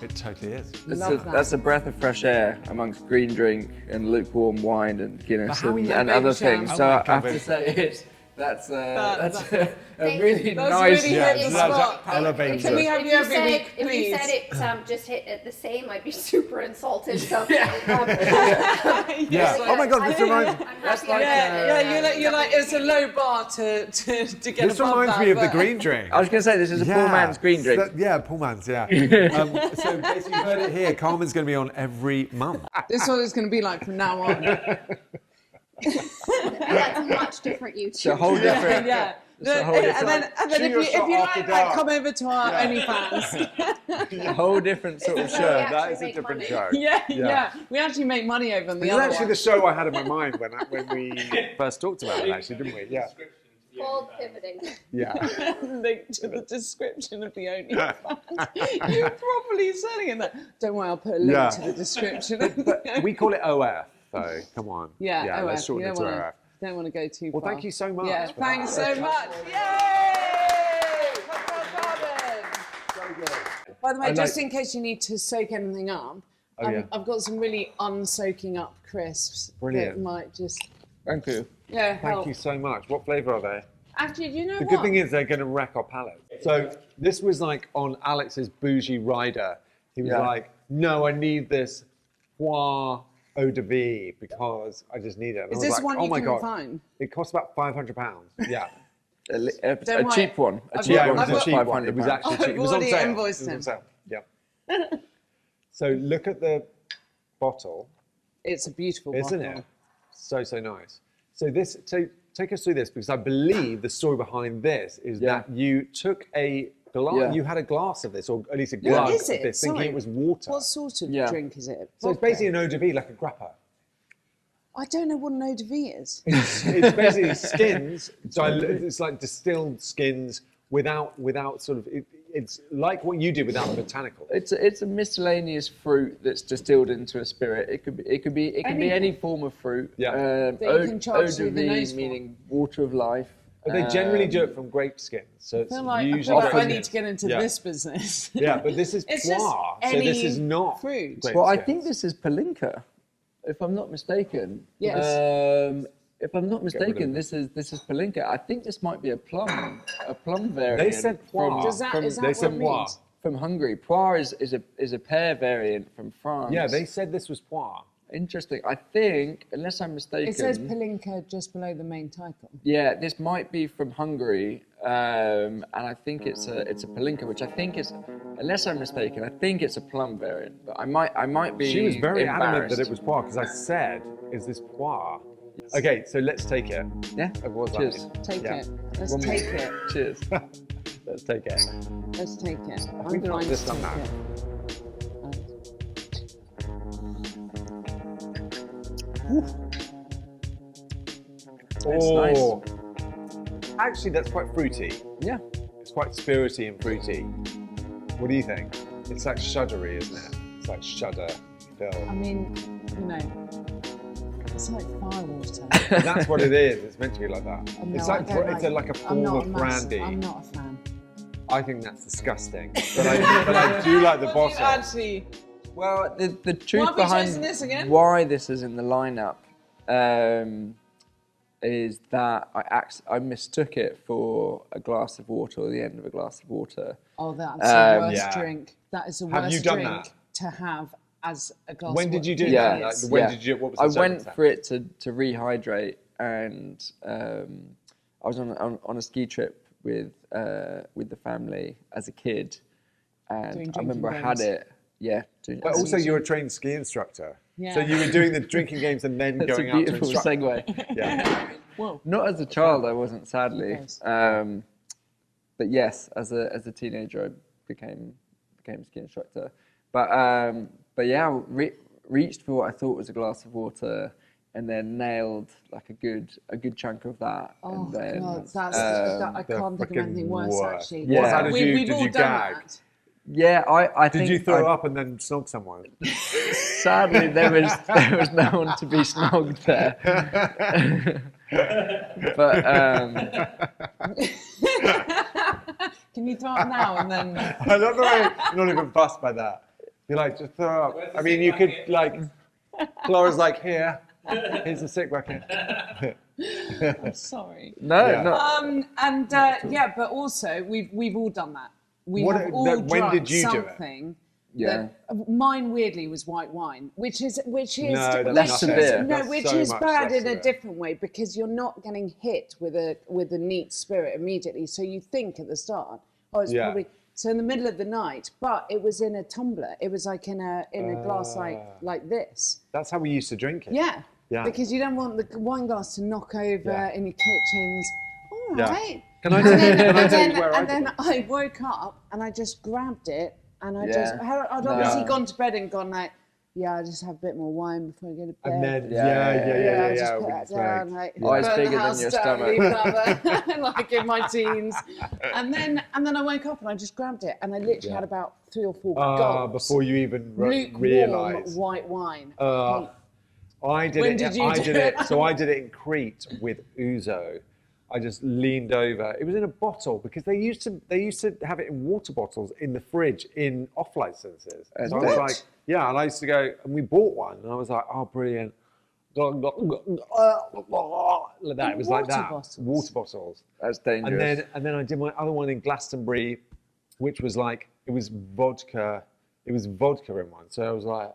It totally is. That's a breath of fresh air amongst green drink and lukewarm wine and Guinness But how are you and making other Sham? things. Oh So my I God, have to babe. say that's a Thank really you. That's nice. really Yeah, hit the that spot. elevates Can we it. have you every week, If you please? said it just hit it the same, I'd be super insulted. So, Yeah. Oh my God, this reminds. That's like You're like it's a low bar to get This above reminds that, me of the but- green drink. I was going to say this is a poor man's green drink. Poor man's, yeah. So basically, you heard it here. Carmen's going to be on every month. This is what it's going to be like from now on. that's a much different YouTube. It's a whole different. Yeah. It's a whole And different. then if you Shoot your shot like after that, dark. come over to our OnlyFans. A whole different sort of It's a show. very That actually is a make different money. show. Yeah. We actually make money over on the This is other actually one. the show I had in my mind when we first talked about it, actually, didn't we? Yeah. Called pivoting. Yeah. Link to the description of the OnlyFans. You're properly selling it there. Don't worry, I'll put a link Yeah. to the description. Of the We call it OF, though. Come on. yeah, let's OF. shorten You it to OF. don't want to go too Well, far. thank you so much. Yeah, for thanks that. so much. Yay! By the way, I just like- in case you need to soak anything up, Oh, yeah. I've got some really unsoaking up crisps Brilliant. that might just Thank you. help. Thank you so much. What flavour are they? Actually, do you know The what? good thing is they're going to wreck our palate. So this was like on Alex's bougie rider. He was Yeah. like, no, I need this poire eau de vie because I just need it. And I Is was this like, one oh you my can God. find? It costs about £500. Yeah. A Don't worry. cheap one. A I've cheap got- Yeah, it one. was I've a got- cheap one. It was £500. actually cheap. It was on already sale. invoiced It was on him. sale. Yeah. So look at the bottle, It's a beautiful isn't bottle. it? So nice. So take us through this because I believe the story behind this is Yeah. that you took a glass. Yeah. You had a glass of this, or at least a Yeah. glug What is of it? this, thinking Sorry. it was water. What sort of Yeah. drink is it? So it's Vodka? basically an eau de vie, like a grappa. I don't know what an eau de vie is. It's basically skins. So it's like distilled skins without sort of. It's like what you did without the botanical. It's a miscellaneous fruit that's distilled into a spirit. It could be Anything. any form of fruit. Yeah. That you can charge Eau through de the vie, nose for. meaning water of life. But they generally do it from grape skins, so it's I feel like usually. I grape need to get into Yeah. this business. Yeah, but this is It's just poire, so any this is not fruit. grape Well, I skins. think this is palinka, if I'm not mistaken. Yes. If I'm not rid of mistaken, it. this is palinka. I think this might be a plum variant. said poire. Is that from, what They it said poire. means? from Hungary. Poire is a pear variant from France. Yeah, they said this was poire. Interesting. I think, unless I'm mistaken. It says Palinka just below the main title. Yeah, this might be from Hungary, and I think it's a palinka, which I think is, unless I'm mistaken, I think it's a plum variant. But I might be. She was very adamant that embarrassed. it was poire because I said, "Is this poire?" Okay, so let's take it. Yeah. Of course, Cheers. Take Yeah. it. Let's One more. take it. Cheers. Let's take it. Let's take it. I I'm think fine this to one take now. it. Oh, actually, that's quite fruity. Yeah. It's quite spirity and fruity. What do you think? It's like shuddery, isn't it? It's like shudder I filled. mean, you know, it's like firewater. That's what it is. It's meant to be like that. No, It's I like don't it's like a I'm form not of a massive- brandy. I'm not a fan. I think that's disgusting. But I do like the What do you bottle. actually Well, the truth Why have we behind chosen this again? why this is in the lineup is that I mistook it for a glass of water or the end of a glass of water. Oh, that's the worst Yeah. drink. That is the Have worst you done drink that? to have as a glass When of did you water. do Yeah, that? Like, when did you? What was the I went circumstance? for it to rehydrate, and I was on a ski trip with the family as a kid, and Doing I remember I drinking had games. it. Yeah, doing But also, you're a trained ski instructor. Yeah. So you were doing the drinking games and then That's a going out to beautiful instruct. segue. Yeah. Whoa. Not as a child, I wasn't, sadly. Nice. But yes, as a teenager, I became a ski instructor. But yeah, I reached for what I thought was a glass of water, and then nailed like a good chunk of that. Oh and then, God, I the can't think of anything frickin' worse worst. actually. Yeah. How did We've you all done gag? that. Yeah, I think Did you throw I- up and then snog someone? Sadly, there was no one to be snogged there. But Can you throw up now and then? I love the way you're not even fussed by that. You're like, just throw up. I mean, you could like, Clara's like, here's a sick bucket. I'm sorry. no, Yeah. not Yeah, but also we've all done that. We What- have all when drunk did you do it? something. Yeah. Mine weirdly was white wine, which is No, that's Less nothing. severe. no, That's which so is much bad less in a severe. different way because you're not getting hit with a neat spirit immediately. So you think at the start, oh, it's Yeah. probably so in the middle of the night, but it was in a tumbler. It was like in a glass like this. That's how we used to drink it. Yeah. Yeah. Because you don't want the wine glass to knock over Yeah. in your kitchens. All Yeah. right. Can I And then, can I and tell you then, where I and did then it? I woke up and I just grabbed it and I Yeah. I'd No. obviously gone to bed and gone like, yeah, I just have a bit more wine before I go to bed. And then, Yeah, I just yeah. put we that drank. down, like, Eyes burn the bigger than house your down, stomach. leave another, like in my teens. And then I woke up and I just grabbed it and I literally had about 3 or 4 gulps. Before you even lukewarm realise. white wine. I did When it. did you I do did it? it. So I did it in Crete with ouzo. I just leaned over. It was in a bottle because they used to have it in water bottles in the fridge in off licenses. So I was What? like, yeah, and I used to go and we bought one and I was like, oh, brilliant. Like that. It was like Water that. bottles? Water bottles. that's dangerous. And then I did my other one in Glastonbury, which was like it was vodka. It was vodka in one. So I was like.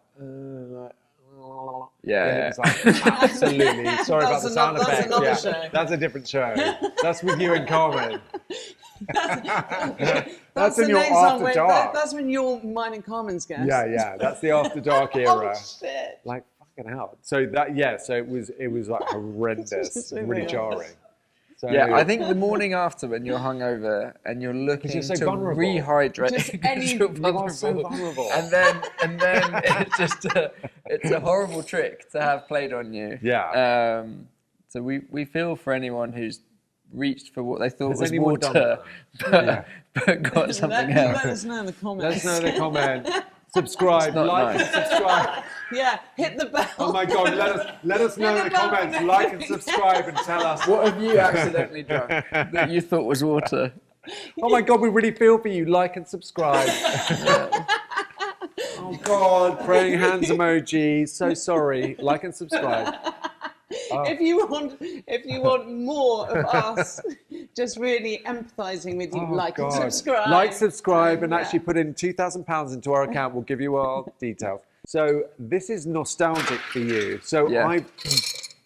Yeah. And it was like, absolutely. Sorry about the sound That's effects. another Yeah, show. that's a different show. That's with you and Carmen. That's the in your next one after when- dark. That's when you're mine and Carmen's guest. Yeah. That's the after dark Oh era. shit. Like fucking hell. So that so it was like horrendous, really jarring. So, Yeah, I think the morning after when you're hungover and you're looking you're so to vulnerable. rehydrate, Just 'cause any- you're you are so vulnerable. and then it's just it's a horrible trick to have played on you. Yeah. So we feel for anyone who's reached for what they thought Has was anyone done water, that? but got something Let else. us know in the Let comments. us know in the comment. Subscribe, not like, nice. and subscribe. Yeah, hit the bell. Oh my God, let us know in the comments. Like and subscribe and tell us. What have you accidentally drunk that you thought was water? Oh my God, we really feel for you. Like and subscribe. Oh God, praying hands emoji. So sorry. Like and subscribe. If you want more of us, just really empathising with you, Oh, like and God. subscribe. Like, subscribe, and actually put in £2,000 into our account. We'll give you our details. So this is nostalgic for you. So Yeah. I've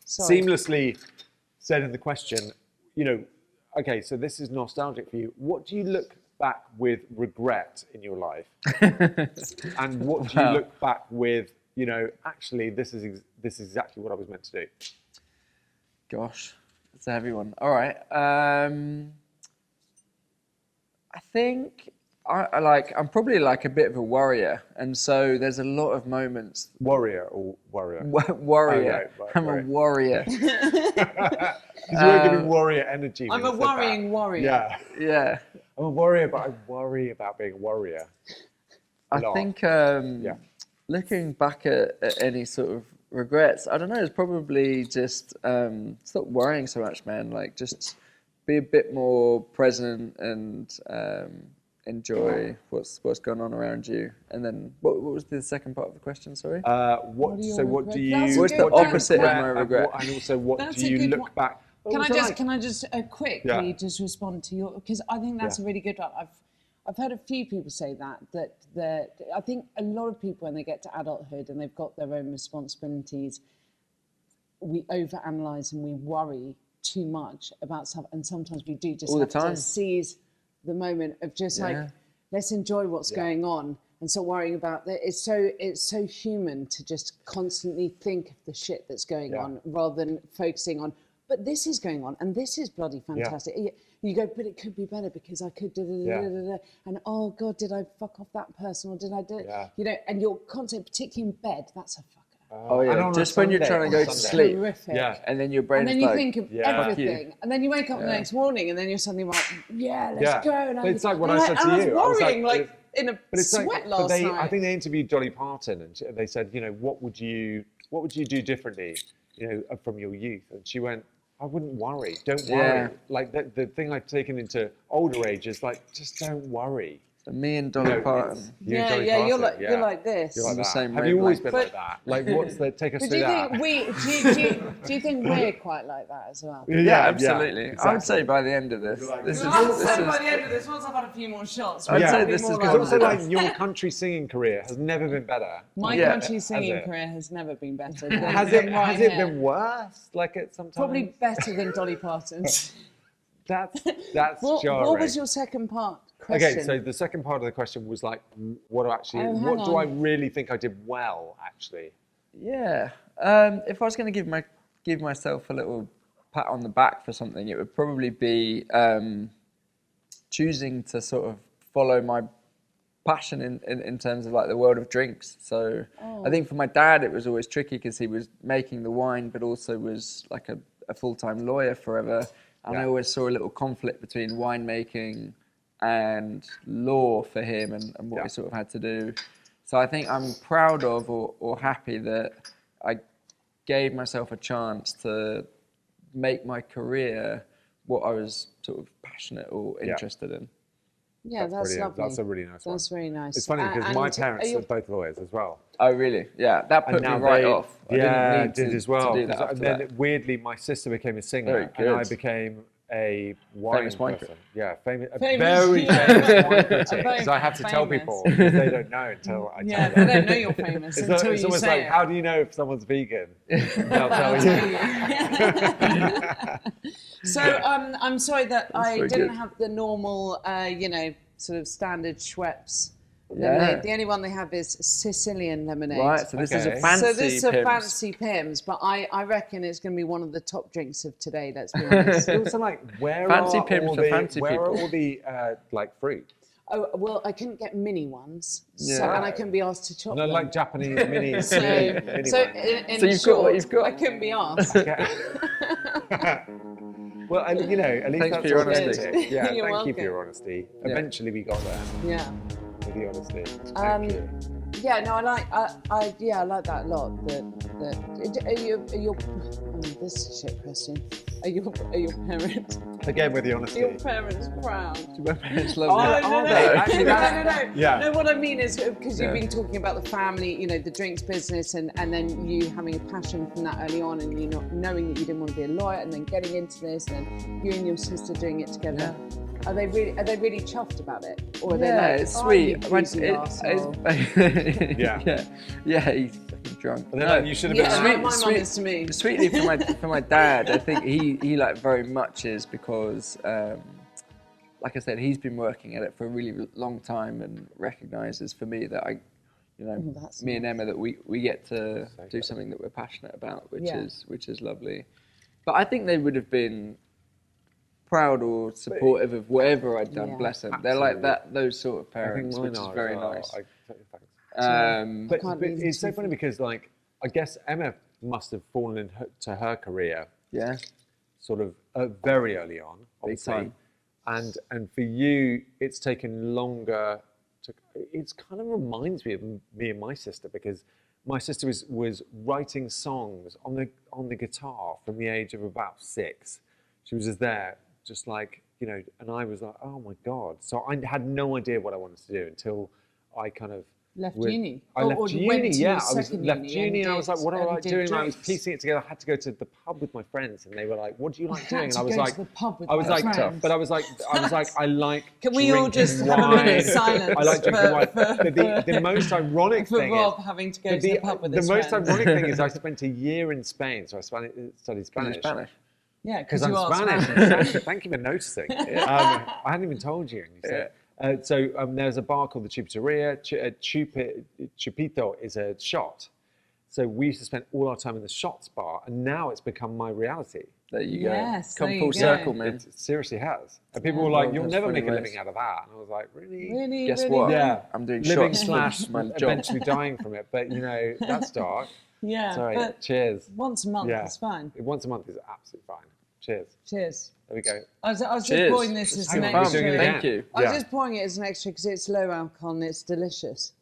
Sorry. seamlessly said in the question, okay, so this is nostalgic for you. What do you look back with regret in your life? And what do you look back with, actually, this is exactly what I was meant to do? Gosh, it's a heavy one. All right. I think I'm probably like a bit of a worrier, and so there's a lot of moments. Warrior or warrior? Warrior. Oh, right, I'm a warrior. Because you're giving warrior energy. when I'm a you said that. worrying warrior. Yeah. Yeah. I'm a warrior, but I worry about being a warrior. I lot. think Yeah. looking back at any sort of regrets, I don't know, it's probably just stop worrying so much, man. Like just be a bit more present and enjoy what's going on around you. And then what was the second part of the question? Sorry. What are your do regrets? you? That's a What's good the one. opposite of my regret? And also, what That's do a you good look one. back? Can I just quickly Yeah. just respond to your, because I think that's a really good one. I've heard a few people say that I think a lot of people when they get to adulthood and they've got their own responsibilities, we overanalyze and we worry too much about stuff, and sometimes we do just All the have to time. seize the moment of just like, let's enjoy what's going on and stop worrying about that. It's so human to just constantly think of the shit that's going on rather than focusing on, but this is going on and this is bloody fantastic. You go, but it could be better because I could and oh God, did I fuck off that person or did I do you know, and your concept, particularly in bed, that's a fucker. Oh And yeah, on a just when you're Sunday- trying to go to sleep, Horrific. Yeah. and then your brain And then is you like, think of Yeah. everything, and then you wake up the next morning, and then you're suddenly like, let's go. And But it's like what and I said to and you. I was worrying, like, like in a but it's sweat like, last but night. I think they interviewed Dolly Parton, and they said, you know, what would you do differently, you know, from your youth? And she went, I wouldn't worry. Don't worry. Yeah. Like the thing I've taken into older age is like, just don't worry. so me and Dolly No, Parton. You and Dolly you're Parton, you're like this. You're like the that. same Have you always been wavelength. like that? Like, what's the take us But through do you that? think do you think we're quite like that as well? Yeah, absolutely. I exactly. would say by the end of this, this I'd is say by the end of this, once I've had a few more shots, I'd we'll say be this more is like It's good. also that. like your country singing career has never been better. My Yeah. country Has singing it? career has never been better. Has than it right here. been worse? Like it sometimes. Probably better than Dolly Parton's. That's What jarring. was your second part question? Okay, so the second part of the question was like, what hang do I on. really think I did well, actually? Yeah. If I was going to give myself a little pat on the back for something, it would probably be choosing to sort of follow my passion in terms of like the world of drinks. So I think for my dad, it was always tricky because he was making the wine, but also was like a full-time lawyer forever. And I always saw a little conflict between winemaking and law for him and what he sort of had to do. So I think I'm proud of or happy that I gave myself a chance to make my career what I was sort of passionate or interested in. Yeah, that's brilliant. lovely. That's a really nice one. That's very nice. It's funny because my parents are are both lawyers as well. Oh, really? Yeah, that put me right off. I didn't need as well. to do that And after then that. weirdly, my sister became a singer, Very and I good. became a wine Famous wine person. critic. Yeah, Famous, very yeah. famous wine critic. Very Because I have to tell famous. people because they don't know until I Yeah, tell they them. don't know you're famous It's, until it's you almost say like, it. how do you know if someone's vegan? They'll tell you. So I'm sorry that I very didn't good. have the normal, sort of standard Schweppes Yeah. lemonade. The only one they have is Sicilian lemonade. Right, so this is a Okay. fancy So this is a Pimm's. fancy Pimm's, but I reckon it's going to be one of the top drinks of today. Let's be honest. It's also like, where Fancy are Pimm's all for the fancy where are people. all the like fruit? Oh well, I couldn't get mini ones, so, Yeah. and I couldn't be asked to chop No, them. like Japanese minis. So, mini so ones. in So you've got short, what you've got. I couldn't be asked. Well, you know, at least Thanks that's for your honesty. authentic. Yeah, You're thank you for welcome. your honesty. Yeah. Eventually, we got there Yeah. with the honesty. Thank you. Yeah, no, I like that a lot. This is a shit question. Are your parents Again, with the are honesty. your parents proud? My parents love Oh, me. are they? Actually, no. Yeah. No, what I mean is because you've Yeah. been talking about the family, you know, the drinks business, and then you having a passion from that early on, and you not knowing that you didn't want to be a lawyer, and then getting into this, and you and your sister doing it together. Are they really chuffed about it, or are they Yeah, like, it's oh, sweet. you boozy arsehole? Yeah, he's fucking drunk. And they're like, you should have been Yeah, like, my mum is to me. Sweetly for my dad, I think he like very much is because, like I said, he's been working at it for a really long time and recognises for me that that's me and Emma that we get to do something that we're passionate about, which Yeah. is lovely. But I think they would have been proud or supportive of whatever I'd done. Yeah. Bless them. They're like that. Those sort of I think parents, mine which is are very as well. nice. But, can't but leave it's so too funny because, like, I guess Emma must have fallen into her career Yeah. sort of very early on, obviously. time. And for you, it's taken longer. It kind of reminds me of me and my sister because my sister was writing songs on the guitar from the age of about 6. She was just there, just like and I was like, oh my God. So I had no idea what I wanted to do until I kind of Left uni. I left or you uni, went to yeah. your I was second left uni uni, and I was like, what do I and like did doing? And I was drinks. piecing it together. I had to go to the pub with my friends, and they were like, what do you like had doing? And to I was go like, to the pub with I was my like, friends. but I was like, I like. Can we all drinking just have a minute of wine. silence I like drinking wine. for- But the most ironic for thing Rob is, having to go but to the pub with the his most friends. ironic thing is I spent a year in Spain, so I studied Spanish. Spanish. Yeah, Because because you I'm are Spanish. Thank you for noticing. I hadn't even told you. And you said, so there's a bar called the Chupiteria. Chupito is a shot. So we used to spend all our time in the shots bar, and now it's become my reality. There you go. Yes, Come there full you go. circle, man. It seriously has. And people were like, Well, you'll that's never funny make a ways. living out of that. And I was like, really? Really, Guess really, what? really? Yeah. I'm doing Living shots for my job. eventually dying from it. But, that's dark. Yeah, Sorry, but cheers. once a month Yeah. is fine. Once a month is absolutely fine. Cheers. Cheers. There we go. I was just Cheers. pouring this as Hang an on, extra. doing it again. Thank you. I was Yeah. just pouring it as an extra because it's low alcohol and it's delicious.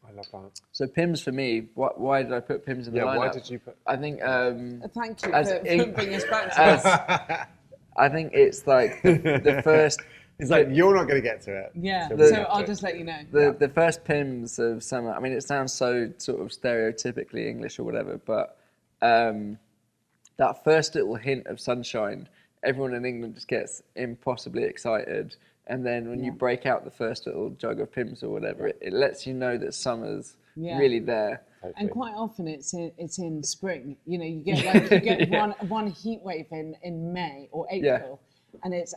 I love that. So Pimm's for me. Why did I put Pimm's in the Yeah, lineup? why did you put... I think Thank you As for in- bringing us back to this. I think it's like the first It's like, you're not going to get to it. Yeah, So so, we have I'll to. just let you know. the first Pimm's of summer. I mean, it sounds so sort of stereotypically English or whatever, but that first little hint of sunshine, everyone in England just gets impossibly excited. And then when you break out the first little jug of Pimm's or whatever, it lets you know that summer's really there. And quite often it's in spring. You get one heat wave in May or April, and it's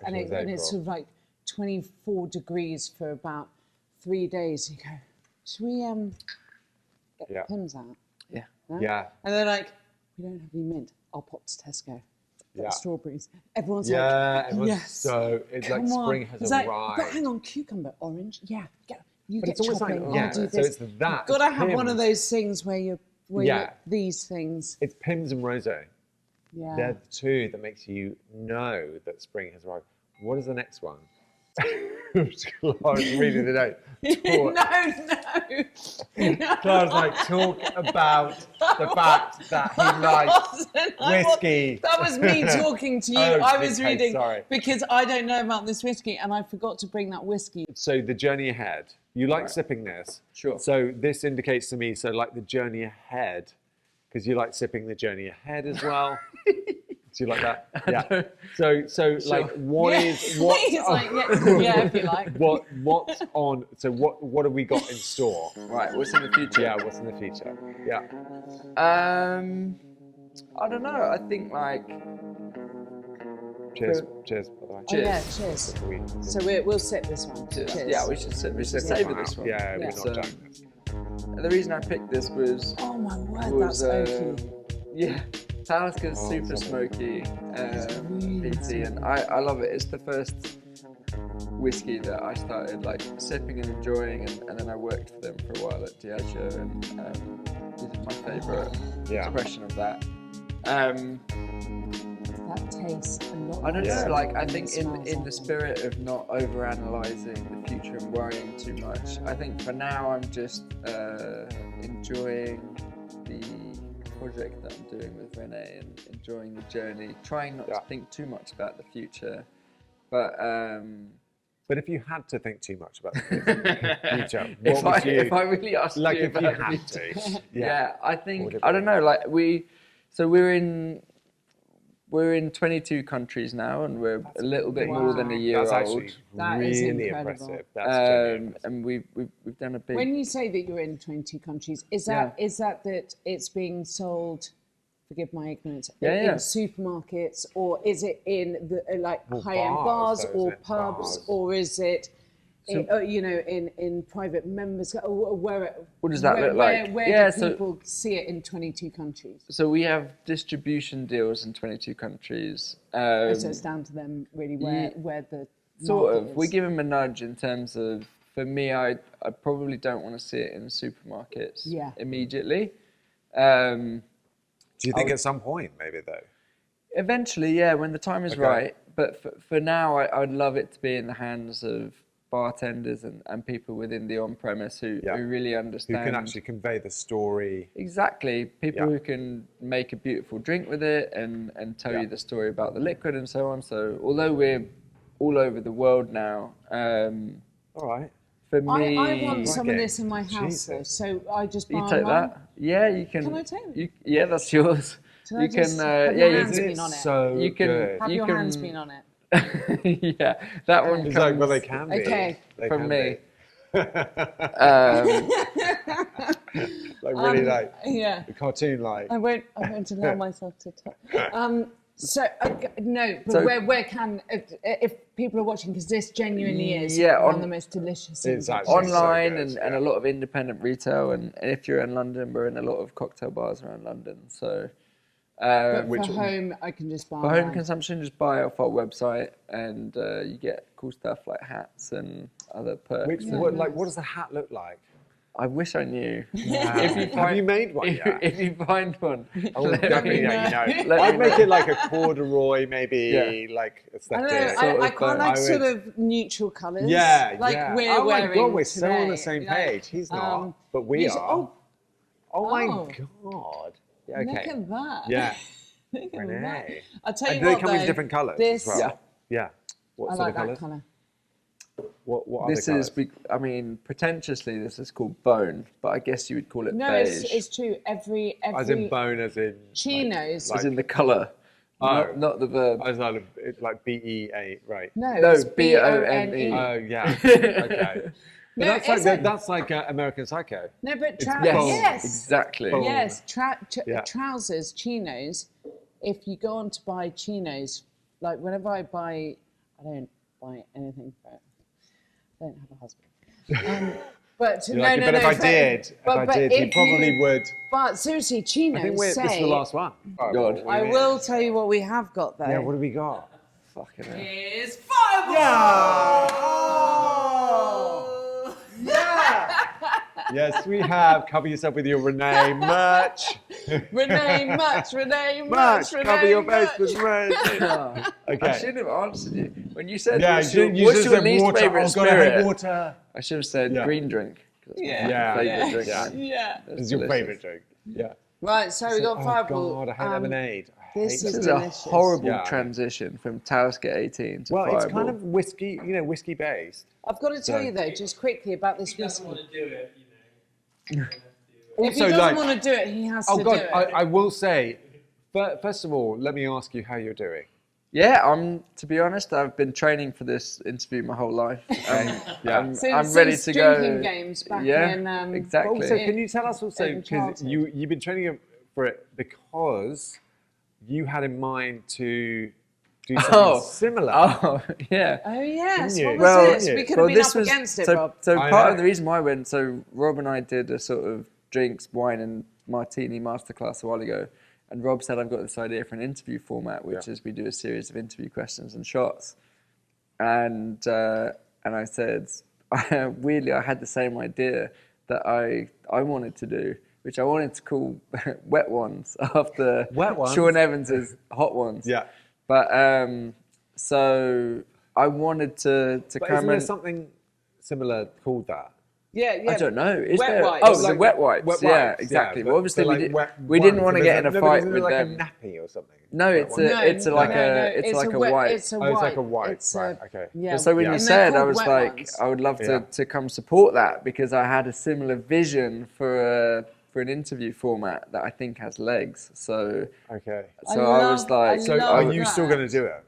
sort of like 24 degrees for about 3 days. You go, should we get Pimm's out? Yeah. Huh? Yeah. And they're like, we don't have any mint. I'll pop to Tesco. Yeah. Strawberries. Everyone's Yeah, like, everyone's yes. so it's Come like on. spring has It's like, arrived. but hang on, cucumber, orange. Yeah, you But get it's almost like, chopping. yeah, I'll do so this. it's that. You've got to it's have one of Pimm's. those things where you these things. It's Pimm's and Rosé. Yeah. They're the two that makes you know that spring has arrived. What is the next one? I was reading the note. No. Clara's like, talk about the fact that he likes whiskey. That was me talking to you. Oh, I was okay, reading sorry. because I don't know about this whiskey and I forgot to bring that whiskey. So the journey ahead. You like sipping this. Sure. So this indicates to me, so like the journey ahead, because you like sipping the journey ahead as well. Do you like that? Yeah. So like, what is what? He's like, yeah, if you like. What's on? So what have we got in store? Right. What's in the future? Yeah. What's in the future? Yeah. I don't know. I think like. Cheers. Cheers. By the way. Oh, yeah, cheers. Before we- So we'll sip this one. Cheers. Yeah, we should savor this one. Yeah, we're It's, not done this. The reason I picked this was Oh my word, that's oaky. Taliska's Oh, super it's smoky, really peaty, and I love it. It's the first whiskey that I started like sipping and enjoying, and then I worked for them for a while at Diageo, and this is my favourite expression of that. That tastes a lot. I don't Yeah. know, like I think It in smells the spirit of not over-analysing the future and worrying too much, I think for now I'm just enjoying the project that I'm doing with Renee and enjoying the journey, trying not to think too much about the future. But if you had to think too much about the future, what if would you? if I really asked like you if you about the had future, to. yeah, I What think would it I be? don't know. Like we're in 22 countries now, and we're a little bit more than a year That's old. actually That is really incredible. impressive. That's genuinely impressive. And we've done a big. When you say that you're in 20 countries, is that it's being sold? Forgive my ignorance. Yeah, in yeah. supermarkets, or is it in the Well, high-end bars, bars, though, or isn't it? pubs, Bars. or is it? In private members, where What does that look like? Where Yeah, do so- people see it in 22 countries? So we have distribution deals in 22 countries. So it's down to them really where the Sort market of. We is. give them a nudge in terms of, for me, I probably don't want to see it in supermarkets immediately. Do you think at some point, maybe though? Eventually, yeah, when the time is right. But for now, I'd love it to be in the hands of bartenders and people within the on-premise who really Who understand. can actually convey the story? Exactly. People Yeah. who can make a beautiful drink with it and tell you the story about the liquid and so on. So although we're all over the world now. All right. For me, I want some of Okay. this in my house, though, Jesus. so I just buy you take online. that. Yeah, you can. Can I take it? Yeah, that's yours. Can I You just can. have Yeah, your you hands can. been on it? So You can. good. Have you your can, hands been on it? Yeah, that one It's comes like, well, they can be. Okay. They from can me. be. Like really like Yeah. cartoon-like. I won't allow myself to talk. So no, but So- where can if people are watching, because this genuinely is Yeah, one of on- the most delicious things. It's I've actually tasted. Online good, and yeah. a lot of independent retail, and if you're in London, we're in a lot of cocktail bars around London. So But which- for home, I can just buy. for home online. consumption, just buy off our website, and you get cool stuff like hats and other perks. Which, and- what does the hat look like? I wish I knew. Have you made one yet? If you find one, Oh, let definitely, me yeah, you know. Let I'd me make know. it like a corduroy, maybe like I don't know. aesthetic. Sort I of, quite like I sort would- of neutral colours. Yeah, like yeah. we're Oh my wearing God, we're so on today. the same Like, page. He's not, but we you- are. Oh my Oh. God. Yeah, Look okay. at that. Yeah. Look at that. Renee. I'll tell And you do they what, come in though, different colours this- as well? Yeah. What I sort like of that colours? colour. What This other is, colours? I mean, pretentiously, this is called bone, but I guess you would call it No, beige. it's true. Every As in bone, as in... chinos. As in the colour, Oh. not the verb. As in like B-E-A, right. No, No, it's B-O-N-E. B-O-N-E. Oh, yeah. Okay. But No, that's like American Psycho. No, but It's Yes, yes, exactly. Bold. yes, Yeah. trousers, chinos. If you go on to buy chinos, like whenever I don't buy anything for it. I don't have a husband. But You're no, like, no, but no. if I did, he probably would. But seriously, I chinos think this is say. the last one. Oh, God. what do I you mean? will tell you what we have got though. Yeah, what do we got? Fucking hell. Is Fireball. Yes, we have. Cover yourself with your Renee merch. Renee much, Renee Merch. much, Renee Cover your face much. with Renee. I Okay. should have answered you. When you said, Yeah, what's you your just said least water. favourite Oh, God, I hate spirit? water. I should have said Yeah. green drink. 'Cause that's my Yeah. favourite Yeah. drink. Yeah. man. Yeah. That's It's your delicious. favourite drink. Yeah. Right, so we got Oh, Fireball. God, I hate lemonade. I this hate is This is lemonade. a delicious. horrible Yeah. transition from Tausker 18 to Well, Fireball. it's kind of whiskey, whiskey based. I've got to tell So- you though, just quickly about this If he doesn't want whiskey. to do it, you know. If he Also, doesn't like- want to do it, he has Oh to God, do it. I will say, first of all, let me ask you how you're doing. Yeah, to be honest, I've been training for this interview my whole life. Yeah. I'm Since ready to go. drinking games back yeah, in, exactly. Also, in- can you tell us also in because childhood. you've been training for it because you had in mind to do something Oh. similar. Oh, yeah. Oh yes, Didn't what you? was Well, this? We could have well, been this up was- against it, so, Rob. So I part know. of the reason why I went, so Rob and I did a sort of drinks, wine and martini masterclass a while ago. And Rob said, I've got this idea for an interview format, which is we do a series of interview questions and shots. And I said, weirdly, I had the same idea that I wanted to do, which I wanted to call Wet Ones after Wet Ones? Sean Evans's Hot Ones. Yeah. But so I wanted to But come isn't there and something similar called that? Yeah, yeah. I don't know. Is Wet there? wipes. Oh, Like the wet wipes. Wet Yeah, wipes, exactly. but- Well, obviously but we, like did, wet we didn't ones. want to So get in a there's no- fight isn't with there them. like a nappy or something. No, Wet it's one? a like a it's like a wet- wipe. It's a Oh, it's like wipe. a wipe, It's right, okay. Yeah. So when Yeah. you And they're said, I called was wet like, ones. I would love Yeah. to come support that because I had a similar vision for an interview format that I think has legs. So Okay. I so I was love- like, I So love are you that. still going to do it?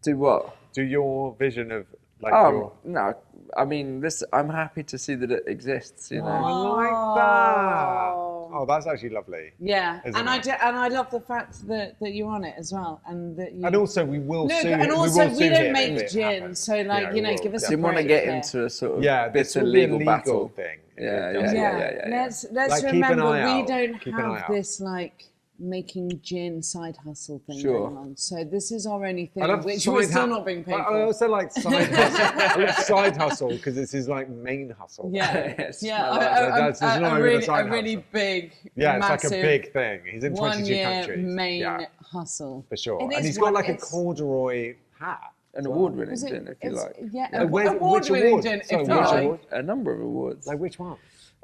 do what? Do your vision of like your... No, I mean this. I'm happy to see that it exists. You know. I like that. Oh, that's actually lovely. Yeah, Isn't and it? I love the fact that you're on it as well, and that you. And also, we will no, soon. and also will we soon don't hear make if it gin, happens. so like we will, give us a Didn't want to break get here. into a sort of Yeah, this bitter will be a legal legal battle. thing. Yeah, Yeah, yeah. let's Like, keep an remember eye we out. don't Keep an eye have out. this like making gin side hustle thing Sure. going on. So this is our only thing, I love which side we're still hu- not being paid I for. also like side hustle. I love side hustle because this is like main hustle. Yeah, Yes, yeah, I like that. There's not even a side really hustle. big, Yeah, it's massive, like a big thing. He's in 22 1-year countries. main Yeah, hustle for sure. It And is he's got one- like a it's- corduroy hat. An award-winning Is it- gin, if you it's- like. Yeah, Like, which award-winning award? gin, Sorry, if which you like. award? A number of awards. Like which one?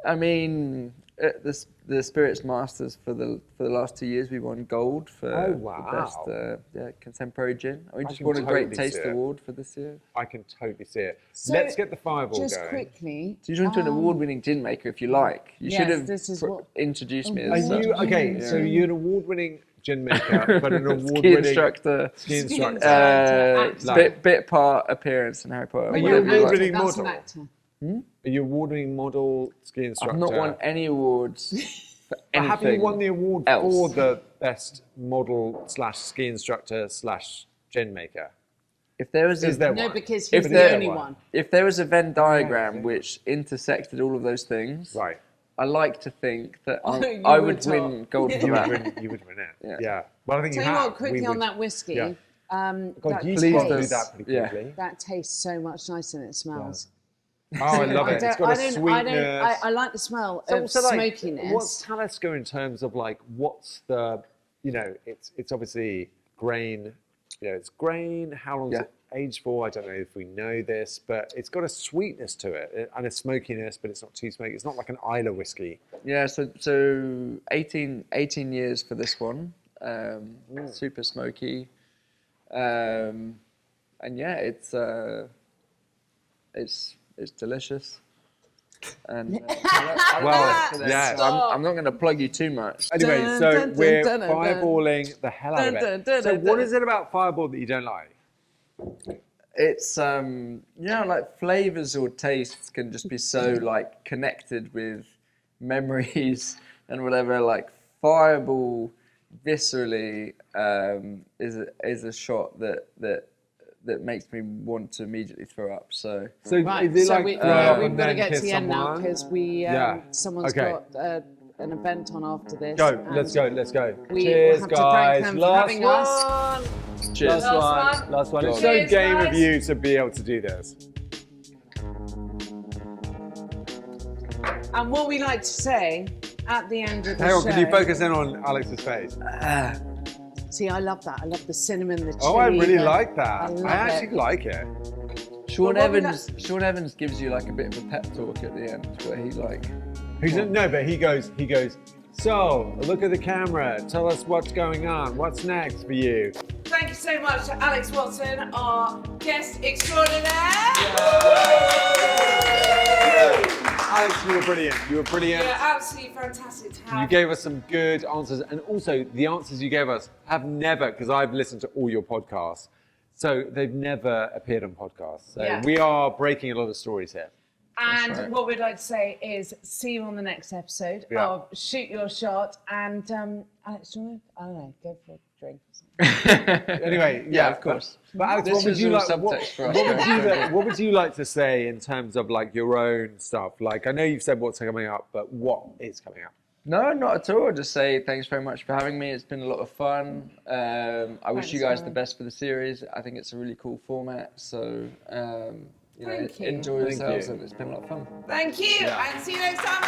I mean, at the Spirits Masters for the last 2 years. We won gold for Oh, the wow. best contemporary gin. We just can won a Great totally Taste see it. Award for this year. I can totally see it. So, Let's get the fireball just going. quickly. So you're into an award-winning gin maker, if you like. You Yes, should have this is what- introduced me Are as such. you okay? So you're an award-winning gin maker, but an Ski award-winning instructor. ski instructor. Actor. Bit part appearance in Harry Potter. Are you whatever an like. award-winning That's an model? actor. Are you award-winning model, ski instructor? I've not won any awards for But anything. have you won the award else. for the best model / ski instructor / gin maker? If there was Is there No, one? because If he's there the only one. one. If there was a Venn diagram which intersected all of those things, Right. I like to think that Oh, you I would would win top. gold for You would that. win, you would win it. Yeah. Yeah. Well, I think Tell you you have. what, quickly We on would- that whiskey. Yeah. God, God, you Please can't do don't. that pretty Yeah. quickly. that tastes so much nicer than it smells. Oh, I love it. It's got a sweetness. I like the smell of So, like, smokiness. what's Talisker in terms of like what's the, it's obviously grain, it's grain. How long is Yeah. it aged for? I don't know if we know this, but it's got a sweetness to it and a smokiness, but it's not too smoky. It's not like an Isla whiskey. Yeah, so 18 years for this one. Super smoky. And yeah, it's delicious. And yes. I'm not going to plug you too much. Anyway, Dun, so dun, dun, we're dun, dun, dun. fireballing the hell out of Dun, dun, it. dun, So dun, what dun. is it about Fireball that you don't like? It's like flavors or tastes can just be so like connected with memories and whatever. Like Fireball, viscerally, is a shot that makes me want to immediately throw up. So So Right, is it so like we've throw up and got to then get to kiss the end now someone? because someone's Okay. got an event on after this. Go, and let's go. We Cheers, have to guys. thank them for Last having one. us. cheers. Last one. It's so Cheers, game of guys. you to be able to do this. And what we like to say at the end of the Hang on, show. can you focus in on Alex's face? See, I love that. I love the cinnamon, the chili. Oh, I really the- like that. I love I actually it. like it. Sean But what we Evans. Sean Evans gives you like a bit of a pep talk at the end, where he like. No, but he goes, so, look at the camera. Tell us what's going on. What's next for you? Thank you so much to Alex Watson, our guest extraordinaire. Alex, you were brilliant. You're absolutely fantastic to have. You gave us some good answers, and also the answers you gave us have never, because I've listened to all your podcasts, so they've never appeared on podcasts. So Yeah. we are breaking a lot of stories here. And right. what we'd like to say is see you on the next episode Yeah. of Shoot Your Shot. And Alex, do you want to, I don't know, go for a drink or something? Anyway, Yeah, of course. But Alex, This what would is you all like? subtext for us. What would you like to say in terms of like your own stuff? Like, I know you've said what's coming up, but what is coming up? No, not at all. I'll just say thanks very much for having me. It's been a lot of fun. I wish you guys the best for the series. I think it's a really cool format. So, Thank you. enjoy Thank yourselves, you. and it's been a lot of fun. Thank you, and see you next time.